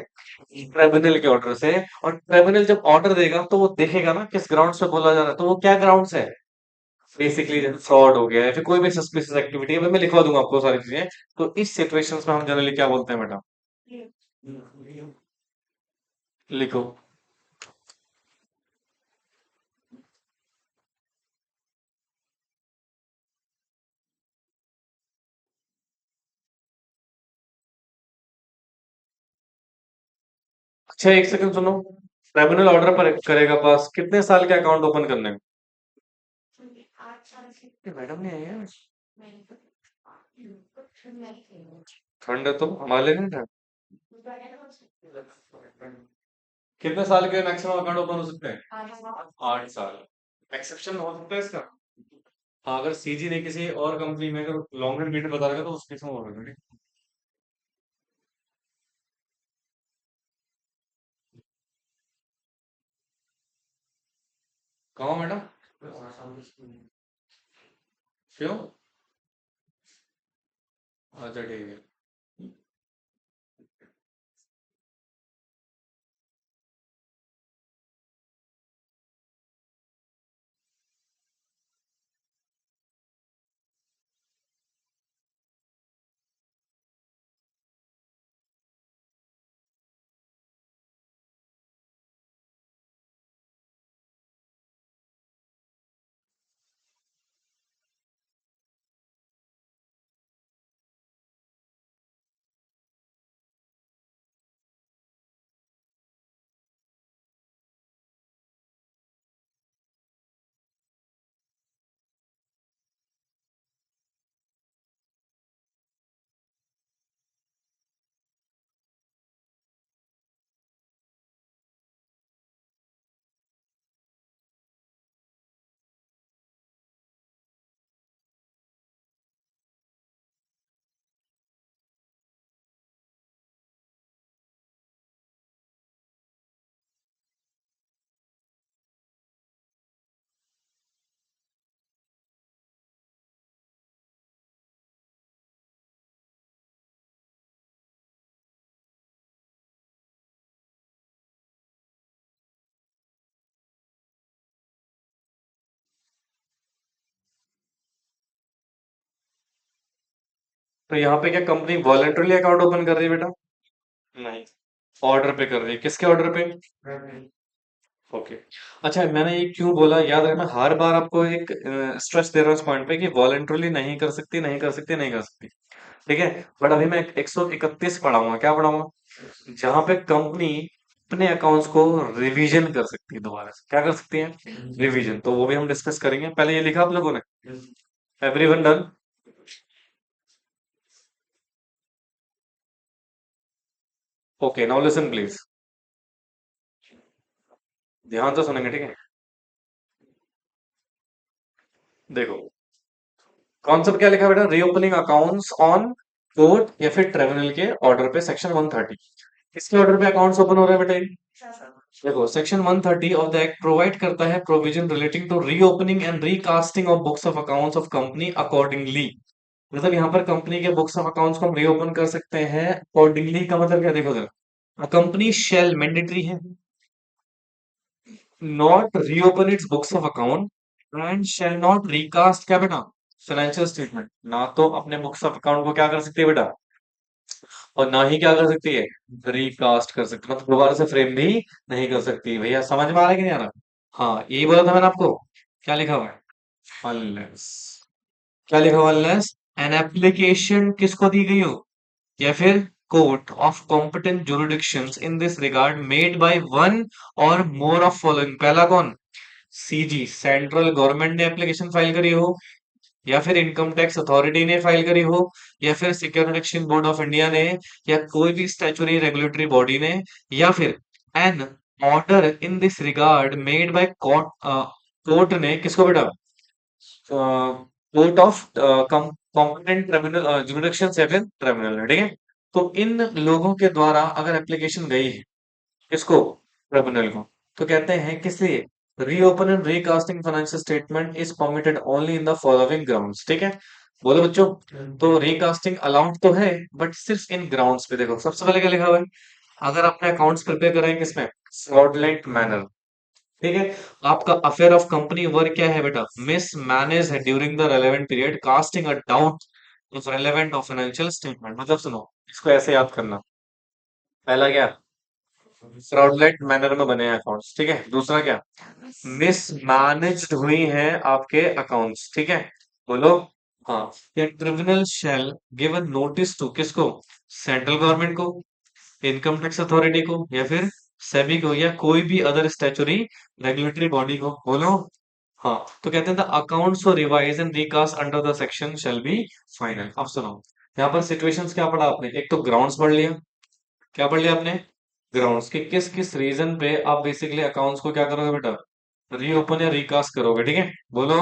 ट्रिब्यूनल के ऑर्डर से। और ट्रिब्यूनल जब ऑर्डर देगा तो वो देखेगा ना किस ग्राउंड्स पे बोला जा रहा है, तो वो क्या ग्राउंड्स है? बेसिकली फ्रॉड हो गया है, फिर कोई भी सस्पिशियस एक्टिविटी है, मैं लिखवा दूंगा आपको सारी चीजें। तो इस सिचुएशंस में हम जनरली क्या बोलते हैं बेटा? लिखो। अच्छा एक सेकंड सुनो, ट्रिब्यूनल ऑर्डर पर करेगा पास कितने साल के अकाउंट ओपन करने में? ये मैडम नहीं आई है, ठंड है तो हमारे लिए नहीं ठंड। कितने साल के मैक्सिमम अकाउंट ओपन हो सकते हैं? 8 साल। एक्सेप्शन हो सकता है इसका? हाँ, अगर सीजी ने किसी और कंपनी में अगर लॉन्ग रन पीरियड बता रखा तो उस केस में हो रहा है। कहो मैडम, क्यों? अच्छा ठीक है। तो यहाँ पे क्या कंपनी वॉलंटरली अकाउंट ओपन कर रही है बेटा? नहीं, ऑर्डर पे कर रही है। किसके ऑर्डर पे? ओके। अच्छा, मैंने ये क्यों बोला याद रखना, हर बार आपको एक स्ट्रेस दे रहा हूँ इस पॉइंट पे कि वॉलंटरली नहीं कर सकती, नहीं कर सकती, नहीं कर सकती। ठीक है। बट अभी मैं 131 पढ़ाऊंगा। क्या पढ़ाऊंगा? जहां पे कंपनी अपने अकाउंट्स को रिवीजन कर सकती है, दोबारा से क्या कर सकती है? रिवीजन। तो वो भी हम डिस्कस करेंगे। पहले ये लिखा आप लोगों ने? Everyone done? Okay, now listen please. ध्यान से सुनेंगे, ठीक है? देखो, कॉन्सेप्ट क्या लिखा है बेटा? रीओपनिंग अकाउंट्स ऑन कोर्ट या फिर ट्रिब्यूनल के ऑर्डर पे, सेक्शन 130। किसके ऑर्डर पे अकाउंट्स ओपन हो रहा है बेटा ये? देखो, section 130 of the act provide करता है provision relating to reopening and recasting of books of accounts of company accordingly. मतलब यहाँ पर कंपनी के बुक्स ऑफ अकाउंट्स को हम रीओपन कर सकते हैं अकॉर्डिंगली। का मतलब क्या? देखो जरा, कंपनी शेल मैंडेटरी है not reopen it's books of account and shall not recast क्या बेटा? Financial statement. ना तो अपने बुक्स ऑफ अकाउंट को क्या कर सकती है बेटा, और ना ही क्या कर सकती है, रिकास्ट कर सकती है, मतलब दोबारा से फ्रेम भी नहीं कर सकती। भैया समझ में आ रहा है कि नहीं आ रहा? हाँ, यही बोला था मैंने आपको। क्या लिखा हुआ है? अनलेस। क्या लिखा हुआ? अनलेस एन एप्लीकेशन किसको दी गई हो, या फिर court of competent jurisdictions in this regard made by one or more of following. पहला कौन? सीजी, सेंट्रल गवर्नमेंट ने एप्लीकेशन फाइल करी हो, या फिर इनकम टैक्स अथॉरिटी ने फाइल करी हो, या फिर security exchange board of India ने, या कोई भी स्टैचुटरी रेगुलेटरी बॉडी ने, या फिर an order in this regard made by court, court ने किसको बेटा? Court of competent tribunal jurisdiction या फिर ट्रिब्यूनल, ठीक है? तो इन लोगों के द्वारा अगर एप्लीकेशन गई है, किसको? ट्रिब्यूनल को। तो कहते हैं किस लिए? Reopen and recasting financial statement is permitted only in the following grounds. ठीक है, बोलो बच्चों। तो रिकास्टिंग अलाउड तो है, बट सिर्फ इन ग्राउंड्स पे। देखो सबसे पहले क्या लिखा हुआ है? अगर अपने अकाउंट्स प्रिपेयर करेंगे किसमें? Fraudulent manner. ठीक है। आपका अफेयर ऑफ कंपनी वर्क क्या है बेटा? मिस मैनेज है during the relevant period, casting a doubt of relevant of financial statement. मतलब सुनो, इसको ऐसे याद करना। पहला क्या? फ्रॉडलेंट मैनर में बने हैं अकाउंट्स। ठीक है। दूसरा क्या? मिसमैनेज्ड हुई हैं आपके अकाउंट्स। ठीक है, बोलो। हाँ। या tribunal shall given notice to किसको? सेंट्रल गवर्नमेंट को, इनकम टैक्स अथॉरिटी को, या फिर सेबी को, या कोई भी अदर स्टैचुरी रेगुलेटरी बॉडी को। बोलो। हाँ। तो कहते हैं the accounts for revise and recast under the section shall be final. अब सुनो, यहाँ पर सिचुएशंस क्या पढ़ा आपने? एक तो ग्राउंड्स पढ़ लिया। क्या पढ़ लिया आपने? ग्राउंड्स के किस किस रीजन पे आप बेसिकली अकाउंट्स को क्या करोगे बेटा? रीओपन या रिकास्ट करोगे। ठीक है, बोलो।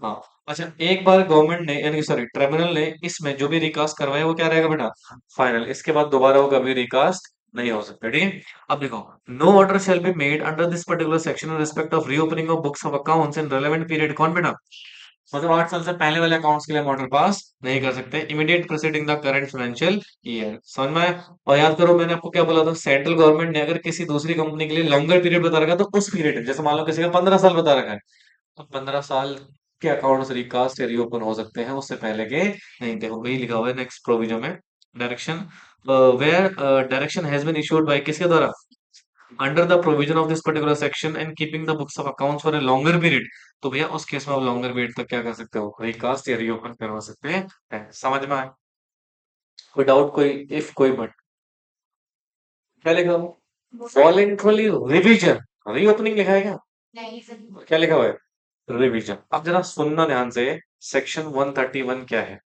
हाँ। अच्छा, एक बार गवर्नमेंट ने यानी सॉरी ट्रिब्यूनल ने इसमें जो भी रिकास्ट करवाया वो क्या रहेगा बेटा? फाइनल। इसके बाद दोबारा वो कभी रिकास्ट नहीं हो सकता। ठीक है। अब देखो, no order shall be made under this particular section in respect of reopening of books of accounts in relevant period. कौन बेटा? मतलब 8 साल से पहले वाले अकाउंट्स के लिए हम ऑर्डर पास नहीं कर सकते immediate preceding the current financial year. समझ में आया? और याद करो मैंने आपको क्या बोला था, सेंट्रल गवर्नमेंट ने अगर किसी दूसरी कंपनी के लिए लॉन्गर पीरियड बता रखा है तो उस पीरियड, जैसे मान लो किसी का 15 साल बता रखा है, तो 15 साल के अकाउंट्स रिकास्ट या रीओपन हो सकते हैं, उससे पहले के नहीं। देखो वही लिखा हुआ है नेक्स्ट प्रोविजन में, direction where direction has been issued by किसके द्वारा? Under the provision of this particular section and keeping the books of accounts for a longer period. तो भैया उस केस में आप लॉन्गर पीरियड तक क्या कर सकते हो? रिकास्ट या रीओपन करवा सकते हैं। समझ में आया? कोई डाउट, कोई इफ, कोई बट? क्या लिखा हुआ? वॉलेंटरली रिवीजन, रीओपनिंग लिखा है क्या? नहीं सर। क्या लिखा हुआ है? रिवीजन। अब जरा सुनना ध्यान से, सेक्शन 131 क्या है?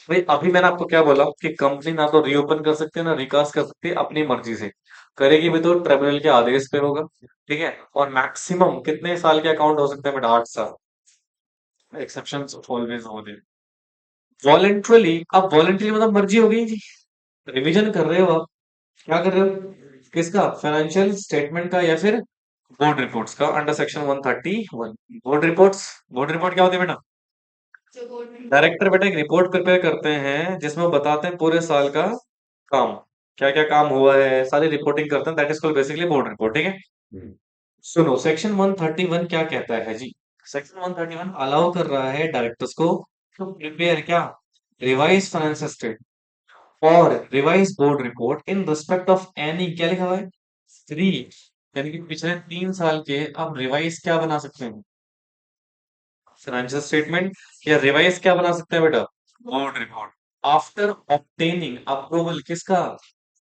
भाई अभी मैंने आपको क्या बोला कि कंपनी ना तो रीओपन कर सकती है ना रिकास्ट कर सकती है, अपनी मर्जी से करेगी भी तो ट्रिब्यूनल के आदेश पे होगा। ठीक है। और मैक्सिमम कितने साल के अकाउंट हो सकते हैं बेटा? 8 साल। एक्सेप्शंस ऑलवेज होते हैं। वॉलेंट्रली, अब वॉलेंट्रली मतलब मर्जी हो गई जी। रिवीजन कर रहे हो आप, क्या कर रहे हो? किसका? फाइनेंशियल स्टेटमेंट का या फिर बोर्ड रिपोर्ट्स का, under section 131। Board reports, board report क्या होती है बेटा? जो गवर्नमेंट डायरेक्टर बेटा एक रिपोर्ट प्रिपेयर करते हैं जिसमें वो बताते हैं पूरे साल का काम, क्या क्या काम हुआ है, सारी रिपोर्टिंग करते हैं। That is called basically board report. ठीक है। सुनो, सेक्शन 131 क्या कहता है जी? सेक्शन 131 अलाउ कर रहा है डायरेक्टर्स को टू प्रिपेयर क्या? रिवाइज फाइनेंशियल स्टेटमेंट और revise board report in respect of any, क्या लिखा हुआ है, थ्री, यानी कि पिछले 3 साल के आप रिवाइज क्या बना सकते हैं, फाइनेंशियल स्टेटमेंट, या रिवाइज क्या बना सकते हैं बेटा, board report, after obtaining approval किसका,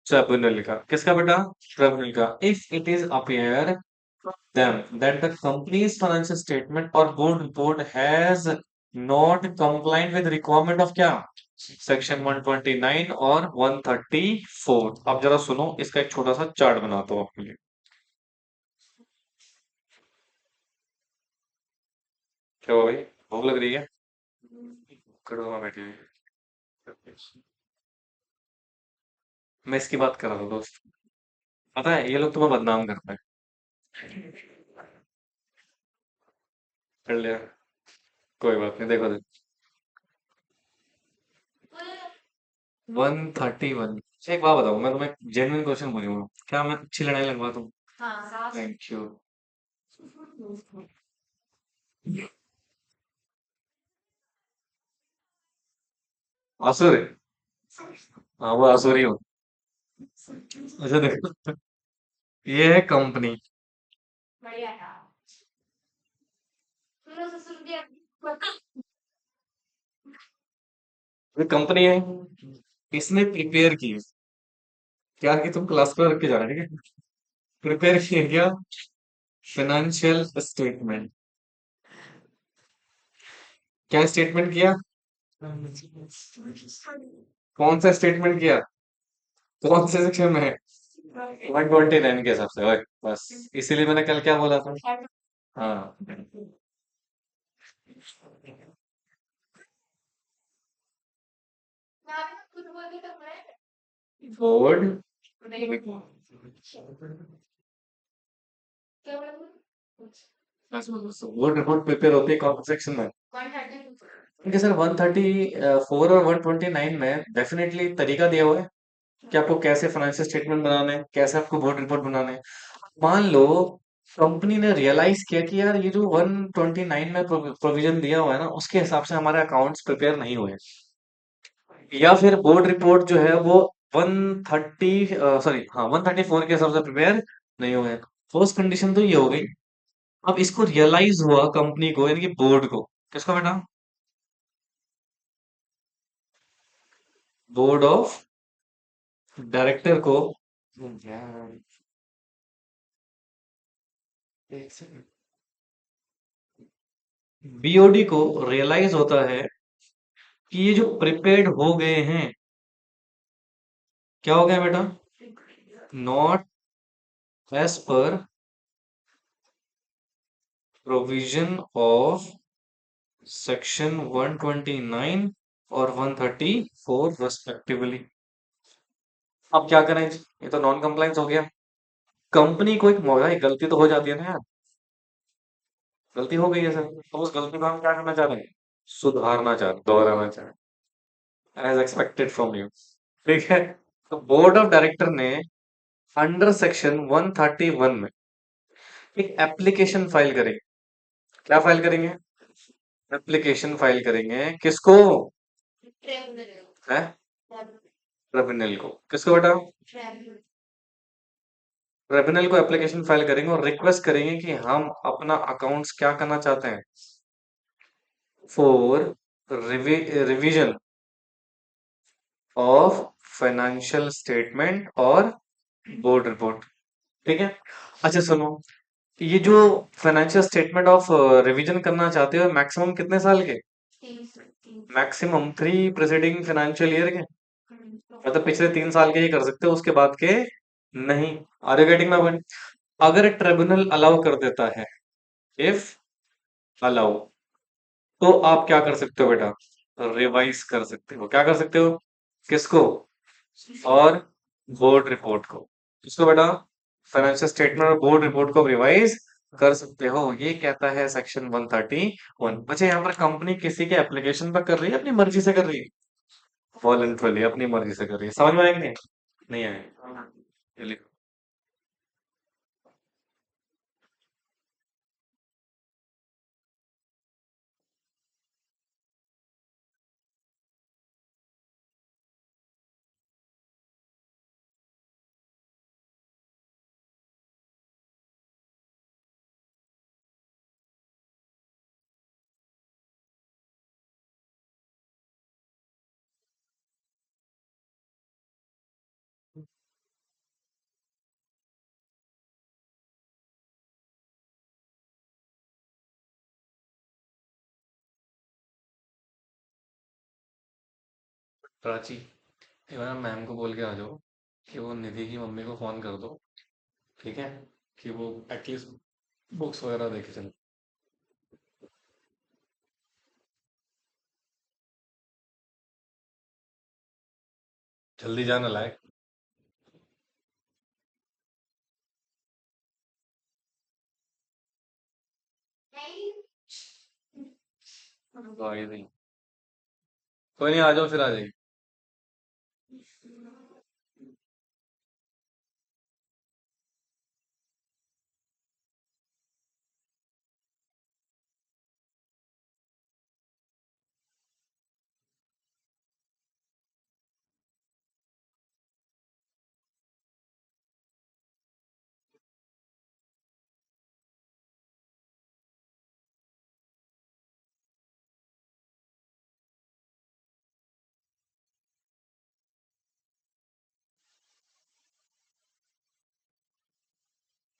ट्रिब्यूनल का, किसका बेटा, ट्रिब्यूनल का, if it is appear them that the company's financial statement or board report has not compliant with requirement of क्या, सेक्शन 129 और 134। अब जरा सुनो, इसका एक छोटा सा चार्ट बनाता हूँ आपके लिए। क्या हुआ भाई, भूख लग रही है, कड़वा बैठी हुई है। मैं इसकी बात कर रहा था दोस्त, पता है ये लोग तुम्हें बदनाम करते हैं। कर लिया, कोई बात नहीं, देखो देखो, 131। एक बात बताओ, मैं तुम्हें जेन्युइन क्वेश्चन पूछूंगा, क्या मैं अच्छी लड़ाई लगवा दूं? हाँ थैंक यू। आसुर है? हाँ वो आसुरी हो। अच्छा देखो, ये है कंपनी, बढ़िया था। तूने उसे सुन दिया। ये कंपनी है, इसने प्रिपेयर की, क्या कि तुम क्लास पर रख के जाना, ठीक है, प्रिपेयर किया क्या, फाइनेंशियल स्टेटमेंट, क्या स्टेटमेंट किया, कौन सा स्टेटमेंट किया, कौन से सेक्शन में है, 129 के हिसाब से, ओए बस, इसीलिए मैंने कल क्या बोला था। हाँ, बोर्ड, बोर्ड रिपोर्ट प्रिपेयर होती है कौन से सेक्शन में, ठीक है सर, 134 और 129 में डेफिनेटली तरीका दिया हुआ है कि आपको कैसे फाइनेंशियल स्टेटमेंट बनाना है, कैसे आपको बोर्ड रिपोर्ट बनाना है। मान लो कंपनी ने रियलाइज किया कि यार ये जो 129 में प्रोविजन दिया हुआ है ना, उसके हिसाब से हमारे अकाउंट्स प्रिपेयर नहीं हुए, या फिर बोर्ड रिपोर्ट जो है वो 130, सॉरी हाँ 134 के हिसाब से प्रिपेयर नहीं हुए, फर्स्ट कंडीशन तो ये हो गई। अब इसको रियलाइज हुआ कंपनी को, यानी कि बोर्ड को, किसको बेटा, बोर्ड ऑफ डायरेक्टर को, यार, एक सेकंड, बीओडी को रियलाइज होता है कि ये जो प्रिपेयर्ड हो गए हैं, क्या हो गया बेटा, not as per provision of section 129 और 134 रेस्पेक्टिवली। अब क्या करें, ये तो नॉन कंप्लायंस हो गया, कंपनी को एक भाई गलती तो हो जाती है ना यार, गलती हो गई है सर, तो उस गलती को हम क्या करना चाह रहे हैं, सुधारना चाह रहे हैं, दोहराना चाह रहे हैं, एज एक्सपेक्टेड फ्रॉम यू, ठीक है। तो बोर्ड ऑफ डायरेक्टर ने अंडर सेक्शन 131 में एक एप्लीकेशन फाइल करेंगे, क्या फाइल करेंगे, एप्लीकेशन फाइल करेंगे, किसको, है, ट्रिब्यूनल को, किसको बेटा, ट्रिब्यूनल को एप्लीकेशन फाइल करेंगे और रिक्वेस्ट करेंगे कि हम अपना अकाउंट्स क्या करना चाहते हैं, for revision of financial statement और बोर्ड रिपोर्ट, ठीक है। अच्छा सुनो, ये जो फाइनेंशियल स्टेटमेंट ऑफ रिवीजन करना चाहते हो, मैक्सिमम कितने साल के, मैक्सिमम 3 प्रेसिडिंग फाइनेंशियल ईयर के, मतलब पिछले 3 साल के ही कर सकते हो, उसके बाद के नहीं। Are you getting my point, अगर ट्रिब्यूनल अलाउ कर देता है, इफ अलाउ, तो आप क्या कर सकते हो बेटा, रिवाइज कर सकते हो, क्या कर सकते हो, किसको, और बोर्ड रिपोर्ट को, किसको बेटा, फाइनेंशियल स्टेटमेंट और बोर्ड रिपोर्ट को रिवाइज कर सकते हो, ये कहता है सेक्शन 131। बच्चे यहाँ पर कंपनी किसी के एप्लीकेशन पर कर रही है, अपनी मर्जी से कर रही है, वॉलंटरली अपनी मर्जी से कर रही है, समझ में आएगी नहीं, नहीं आएगी, ये लिखो। प्राची, एक बार मैम को बोल के आ जाओ कि वो निधि की मम्मी को फोन कर दो, ठीक है, कि वो एटलीस्ट बुक्स वगैरह देखे चले। जल्दी जाना लायक। नहीं। तो आगे नहीं, कोई नहीं, आ जाओ फिर आ जाएगी।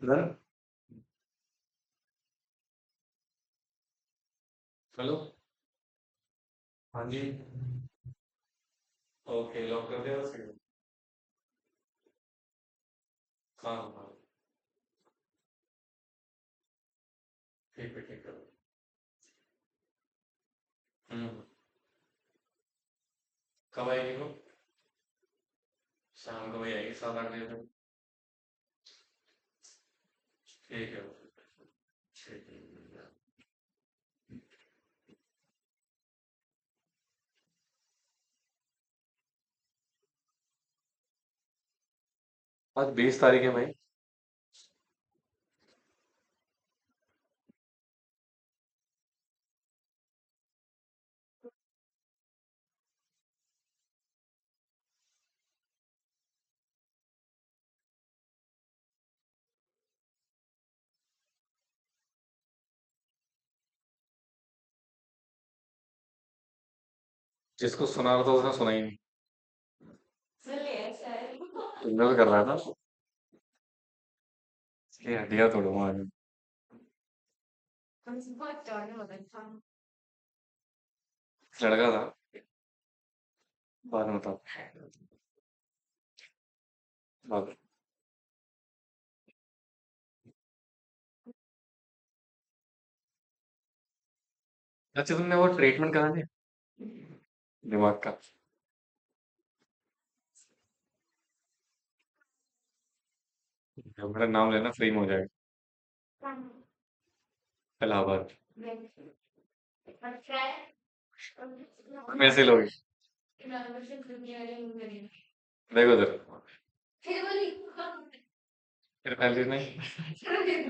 इधर। हेलो। हाँ जी। ओके, लॉक कर दिया उसे। हाँ हाँ। ठीक है ठीक है। हम्म। कब आएगी वो? शाम को ही आएगी, 7-8 बजे तक। ठीक है। ठीक है। आज 20 तारीख है भाई। जिसको सुना रहा था उसने सुना ही नहीं। चलिए ऐसा है। तुमने तो कर रहा था। इसकी हड्डियां तोड़ूंगा आज। हमसे बहुत डर हो रहा था। लड़का था। बाद में बताओ। बाद में। अच्छा, तुमने वो ट्रीटमेंट करा दिया दिमाग का? मेरा नाम लेना, फ्री में हो जाएगा। इलाहाबाद। मेरे से लोगे। देखो उधर। फिर पहले नहीं।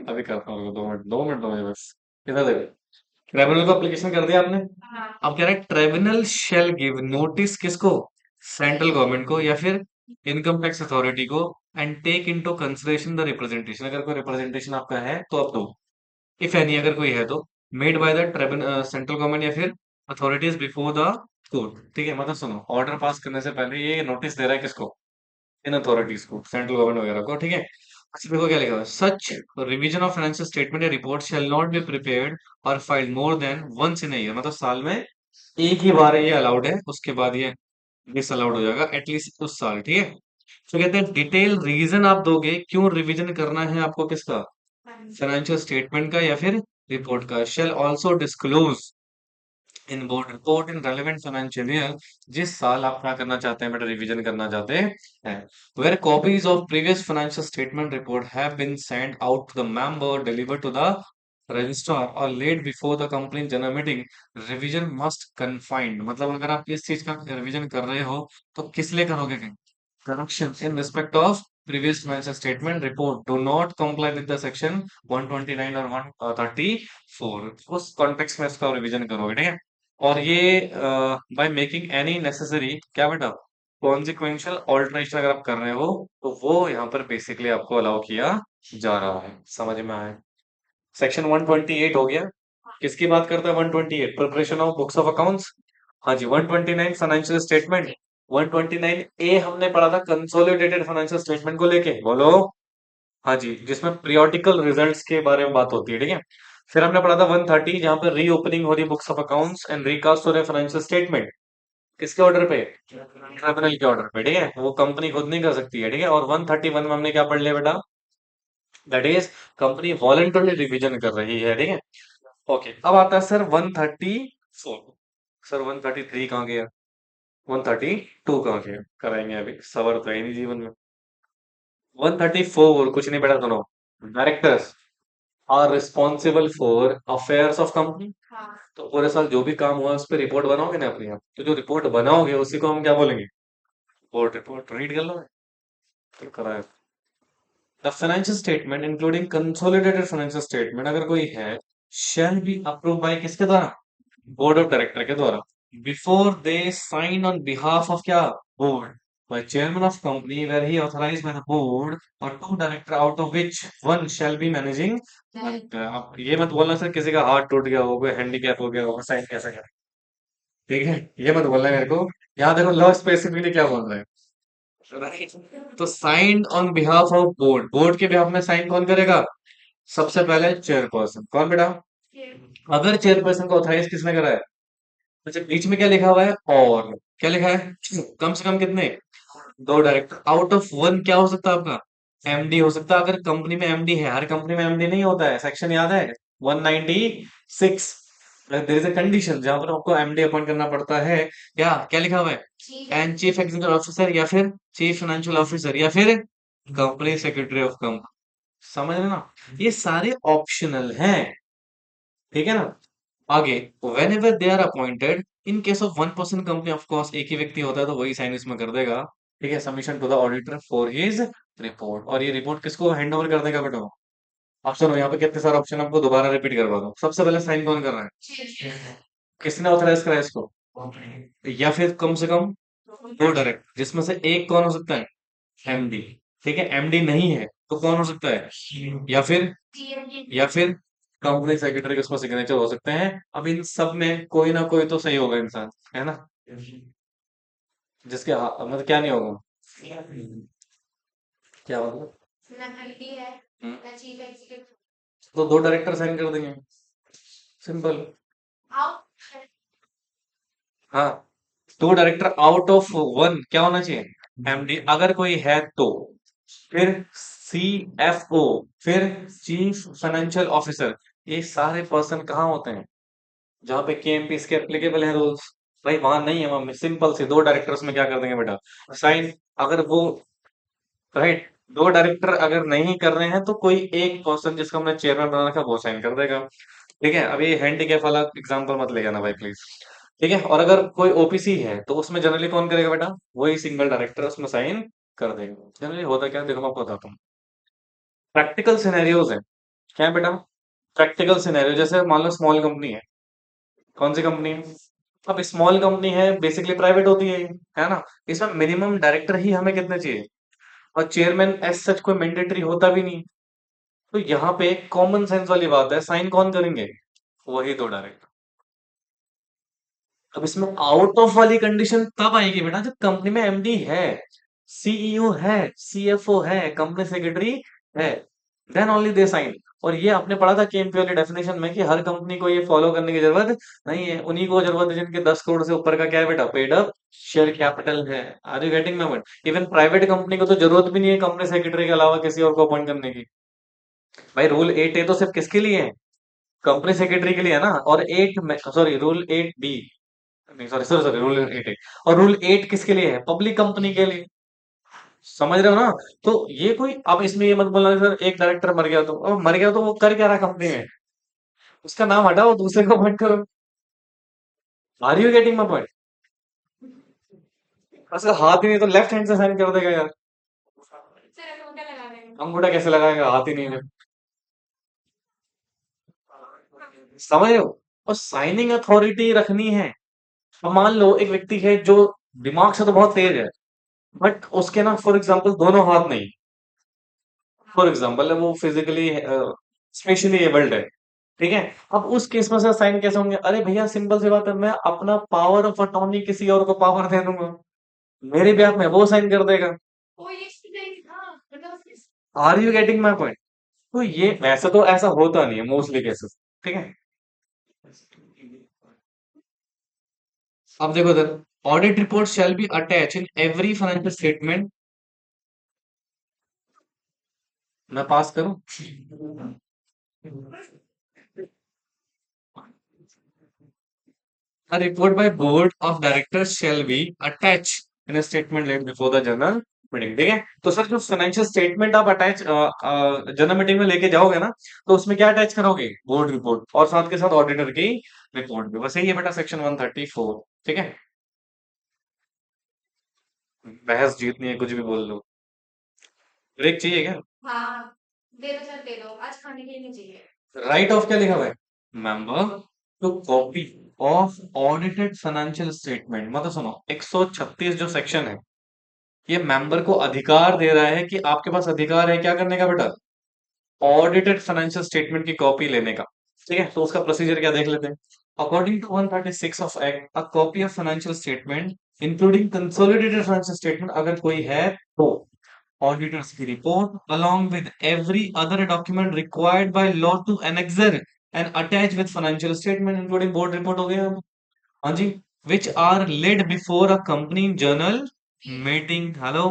अभी करता हूँ, 2 मिनट, 2 मिनट दो मुझे बस। किधर देखो। ट्रिब्यूनल को एप्लीकेशन कर दिया आपने? अब कह रहे हैं ट्रिब्यूनल शेल गिव नोटिस किसको? सेंट्रल गवर्नमेंट को या फिर इनकम टैक्स अथॉरिटी को, and take into consideration the representation. अगर कोई रिप्रेजेंटेशन आपका है तो आप दो, इफ एनी, अगर कोई है तो, made by the tribunal central government या फिर अथॉरिटीज बिफोर द कोर्ट। ठीक है, मतलब सुनो, ऑर्डर पास करने से पहले ये नोटिस दे रहा है किसको? इन अथॉरिटीज को, सेंट्रल गवर्नमेंट वगैरह को, ठीक है। अच्छा देखो क्या लिखा हुआ है, such revision of financial statement या report shall not be prepared or filed more than once in year. मतलब साल में एक ही बार ये अलाउड है, उसके बाद ये डिस अलाउड हो जाएगा, एटलीस्ट उस साल, ठीक है। तो कहते हैं डिटेल रीजन आप दोगे क्यों रिवीजन करना है आपको, किसका? फाइनेंशियल स्टेटमेंट का या फिर रिपोर्ट का। Shell also disclose in board report in relevant financial year. जिस साल आप क्या करना चाहते हैं बेटा, रिवीजन करना चाहते हैं, where copies of previous financial statement report have been send out to the member, delivered to the registrar or laid before the company general meeting, revision must confined. मतलब अगर आप इस चीज का रिवीजन कर रहे हो तो किस लिए करोगे? Correction in respect of previous financial statement report do not comply with the section 129 और 134। उस कॉन्टेक्स्ट में इसका रिवीजन करोगे, ठीक है। और ये बाय मेकिंग एनी नेसेसरी, क्या बेटा, कॉन्सिक्वेंशियल ऑल्टरेशन अगर आप कर रहे हो तो वो यहाँ पर बेसिकली आपको अलाउ किया जा रहा है। समझ में आया? सेक्शन 128 हो गया। किसकी बात करता है 128? Preparation of books of accounts. हाँ जी, 129 फाइनेंशियल स्टेटमेंट। 129 ए हमने पढ़ा था कंसोलिडेटेड फाइनेंशियल स्टेटमेंट को लेके, बोलो। हाँ जी, जिसमें पीरियोडिकल रिजल्ट्स के बारे में बात होती है, ठीक है। फिर हमने पढ़ा था 130, जहां पर रीओपनिंग हो रही books of accounts and recast हो रहे फाइनेंशियल स्टेटमेंट। किसके ऑर्डर पे? ट्रिब्यूनल के ऑर्डर पे, ठीक है, वो कंपनी खुद नहीं कर सकती है, ठीक है। और 131 में हमने क्या पढ़ लिया बेटा? That is company voluntarily revision कर रही है, ठीक है। ओके, अब आता है सर 134। सर 133 कहाँ गया? 132 कहाँ गया? कराएंगे अभी, सबर तो है नहीं जीवन में। 134 कुछ नहीं बेटा, सुनो। Directors are responsible for affairs of company. हाँ। तो पूरे साल जो भी काम हुआ उस पर रिपोर्ट बनाओगे ना अपनी आप, तो जो रिपोर्ट बनाओगे उसी को हम क्या बोलेंगे? रिपोर्ट। रिपोर्ट रीड कर लो। तो कराया। The financial statement including consolidated financial statement अगर कोई है, शैल बी अप्रूव बाय किसके द्वारा? बोर्ड ऑफ डायरेक्टर के द्वारा। Before they sign on behalf of क्या? Board. By chairman of company where he authorised by the board or two director out of which one shall be managing. आप ये मत बोलना sir किसी का हाथ टूट गया होगा, हैंडीकैप हो गया होगा, साइन कैसे करें? ठीक है, ये मत बोलना मेरे को। यहाँ देखो लॉ स्पेसिफिकली क्या बोल रहा है। Right. तो sign on behalf of board, board के बिहाफ में साइन कौन करेगा? सबसे पहले चेयरपर्सन। कौन बेटा? अगर चेयरपर्सन को ऑथराइज किसने करा है? अच्छा, बीच में क्या लिखा हुआ है? और क्या लिखा है? कम से कम कितने? दो डायरेक्टर आउट ऑफ वन क्या हो सकता है आपका? एमडी हो सकता है, अगर कंपनी में एमडी है। हर कंपनी में एमडी नहीं होता है, सेक्शन याद है? 196। देयर इज अ कंडीशन जहां पर आपको एमडी अपॉइंट करना पड़ता है। क्या क्या लिखा हुआ है? एंड चीफ एग्जीक्यूटिव ऑफिसर या फिर चीफ फाइनेंशियल ऑफिसर या फिर कंपनी सेक्रेटरी ऑफ कंपनी। समझ रहे ना? ये सारे ऑप्शनल हैं, ठीक है ना। आगे, whenever they are appointed in case of one person company, of course एक ही व्यक्ति होता है तो वही साइन इसमें कर देगा, ठीक है। Submission to the auditor for his report, और ये रिपोर्ट किसको हैंड ओवर कर देगा बेटा? ऑप्शन हो यहाँ पे कितने सारे ऑप्शन, आपको दोबारा रिपीट करवा दो। सबसे पहले साइन कौन कर रहा है? किसने ऑथराइज करा है इसको? या फिर कम से कम दो डायरेक्ट, जिसमें से एक कौन हो सकता है? एमडी। ठीक है, एमडी नहीं है तो कौन हो सकता है? या फिर कंपनी सेक्रेटरी के उसमें सिग्नेचर हो सकते हैं। अब इन सब में कोई ना कोई तो सही होगा इंसान, है ना? जिसके मतलब क्या नहीं होगा? क्या मतलब? ना एमडी है, हम्म, ना चीफ एग्जीक्यूटिव। तो दो डायरेक्टर साइन कर देंगे, सिंपल। आउट। हाँ, two director out of one क्या होना चाहिए? एमडी अगर कोई है तो। फिर सीएफओ, फिर चीफ फाइनेंशियल ऑफिसर। ये सारे पर्सन कहाँ होते हैं? जहाँ पे केएमपी के एप्लीकेबल है रूल्स। भाई वहां नहीं है, वहां सिंपल से दो डायरेक्टर्स में क्या कर देंगे बेटा? साइन। अगर वो, राइट, दो डायरेक्टर अगर नहीं कर रहे हैं तो कोई एक पर्सन जिसको हमने चेयरमैन बना रखा वो साइन कर देगा। ठीक है, अब ये हैंडीकैप वाला एग्जांपल मत ले जाना भाई प्लीज। ठीक है, और अगर कोई ओपीसी है तो उसमें जनरली कौन करेगा बेटा? वही सिंगल डायरेक्टर उसमें साइन कर देगा। जनरली होता क्या है, देखो मैं आपको बताता हूँ। प्रैक्टिकल सिनेरियोज है। क्या है बेटा? प्रैक्टिकल सिनेरियो, जैसे मान लो स्मॉल कंपनी है। कौन सी कंपनी है? अब स्मॉल कंपनी है, बेसिकली प्राइवेट होती है ये, है ना। इसमें मिनिमम डायरेक्टर ही हमें कितने चाहिए? और चेयरमैन एज सच कोई मैंडेटरी होता भी नहीं। तो यहाँ पे कॉमन सेंस वाली बात है, साइन कौन करेंगे? वही दो डायरेक्टर। अब इसमें आउट ऑफ वाली कंडीशन तब आएगी बेटा जब कंपनी में एमडी है, सीईओ है, सीएफओ है, कंपनी सेक्रेटरी है, देन ओनली दे साइन। और ये आपने पढ़ा था केएमपी वाली डेफिनेशन में कि हर कंपनी को ये फॉलो करने की जरूरत नहीं है, उन्हीं को जरूरत है जिनके 10 करोड़ से ऊपर का क्या है बेटा? पेड अप शेयर कैपिटल है। Are you getting my point? Even private company को तो जरूरत भी नहीं है कंपनी सेक्रेटरी के अलावा किसी और को अपॉइंट करने की। भाई रूल 8 ए तो सिर्फ किसके लिए है? कंपनी सेक्रेटरी के लिए है ना। और 8 में, सॉरी, रूल 8 बी, नहीं सॉरी सॉरी सॉरी, रूल 8 है। और रूल 8 किसके लिए है? पब्लिक कंपनी के लिए। समझ रहे हो ना? तो ये कोई, अब इसमें ये मत बोलना कि सर एक डायरेक्टर मर गया तो, अब मर गया तो वो कर क्या रहा कंपनी में? उसका नाम हटाओ, दूसरे को अपॉइंट करो। Are you getting my point? उसका हाथ ही नहीं तो लेफ्ट हैंड से साइन कर देगा यार। सर अंगूठा लगा देंगे। अंगूठा कैसे लगाएगा? हाथ ही नहीं है। समझ रहे हो? और साइनिंग अथॉरिटी रखनी है। अब मान लो एक व्यक्ति है जो दिमाग से तो बहुत तेज है, बट उसके ना फॉर एग्जाम्पल दोनों हाथ नहीं। फॉर एग्जाम्पल वो फिजिकली स्पेशली एबल्ड है, ठीक है। अब उस केस में से साइन कैसे होंगे? अरे भैया सिंपल सी बात है, मैं अपना पावर ऑफ अटॉर्नी किसी और को पावर दे दूंगा, मेरे ब्याह में वो साइन कर देगा। ओ ये स्टूडेंट, हाँ मतलब are you getting my point? तो ये वैसे तो ऐसा होता नहीं है मोस्टली केसेस, ठीक है। अब देखो इधर, audit report shall be attach in every financial statement. मैं पास करूं? A report by board of directors shall be attached in a statement laid before the general meeting. ठीक है, तो सर जो फाइनेंशियल स्टेटमेंट आप अटैच जनरल मीटिंग में लेके जाओगे ना, तो उसमें क्या अटैच करोगे? बोर्ड रिपोर्ट और साथ के साथ ऑडिटर की रिपोर्ट भी। बस यही है बेटा सेक्शन 134। ठीक है, बहस जीतनी है, कुछ भी बोल लो। ब्रेक चाहिए क्या? हाँ, दे दो सर, दे दो, आज खाने के लिए नहीं चाहिए। राइट ऑफ क्या लिखा हुआ है? Member to copy of audited financial statement. मतलब सुनो, 136 जो सेक्शन है, ये मेंबर को अधिकार दे रहा है कि आपके पास अधिकार है क्या करने का बेटा? ऑडिटेड फाइनेंशियल स्टेटमेंट की कॉपी लेने का। ठीक है, तो उसका प्रोसीजर क्या देख लेते हैं। According to 136 of act, a copy of financial statement including consolidated financial statement अगर कोई है तो ऑडिटर्स की report along with every other document required by law to annex and attach with financial statement including board report हो गया। हाँ जी, which are laid before a company journal meeting, hello,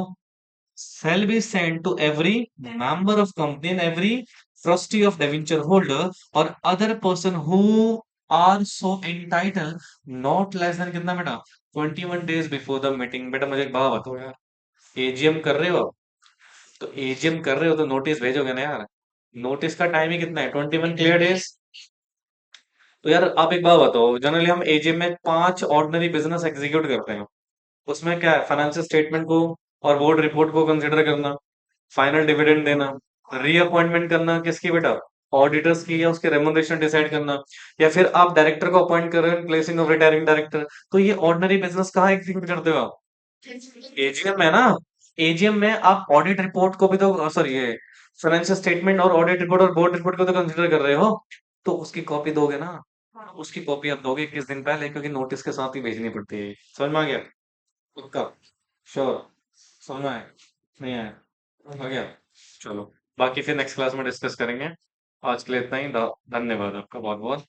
shall be sent to every member of company and every trustee of debenture holder or other person who are so entitled not less than कितना बेटा? 21 days before the meeting। बेटा मुझे एक बात बताओ यार, AGM कर रहे हो आप, तो एजीएम कर रहे हो तो नोटिस भेजोगे ना यार। नोटिस का टाइम ही कितना है? 21 क्लियर डेज। तो यार आप एक बात बताओ, जनरली हम एजीएम में 5 ऑर्डिनरी बिजनेस एग्जीक्यूट करते हैं। उसमें क्या है? फाइनेंशियल स्टेटमेंट को और बोर्ड रिपोर्ट को कंसिडर करना, फाइनल डिविडेंड देना, रीअपॉइंटमेंट करना किसकी बेटा? ऑडिटर्स की, या उसके रेमुनरेशन डिसाइड करना, या फिर आप डायरेक्टर को अपॉइंट कर रहे हो, प्लेसिंग ऑफ रिटायरिंग डायरेक्टर। तो ये ऑर्डिनरी बिजनेस कहाँ एग्जीक्यूट करते हो आप? एजीएम में ना। एजीएम में आप ऑडिट रिपोर्ट को भी तो, सॉरी, ये फाइनेंशियल स्टेटमेंट और ऑडिट रिपोर्ट और बोर्ड रिपोर्ट को तो कंसिडर कर रहे हो, तो उसकी कॉपी दोगे ना। हाँ, उसकी कॉपी आप दोगे 21 दिन पहले, क्योंकि नोटिस के साथ ही भेजनी पड़ती है। समझ में आ गया? पक्का? श्योर? समझ में आया? नहीं आया? आ गया? चलो, बाकी फिर नेक्स्ट क्लास में डिस्कस करेंगे। आज के लिए इतना ही। धन्यवाद आपका बहुत बहुत।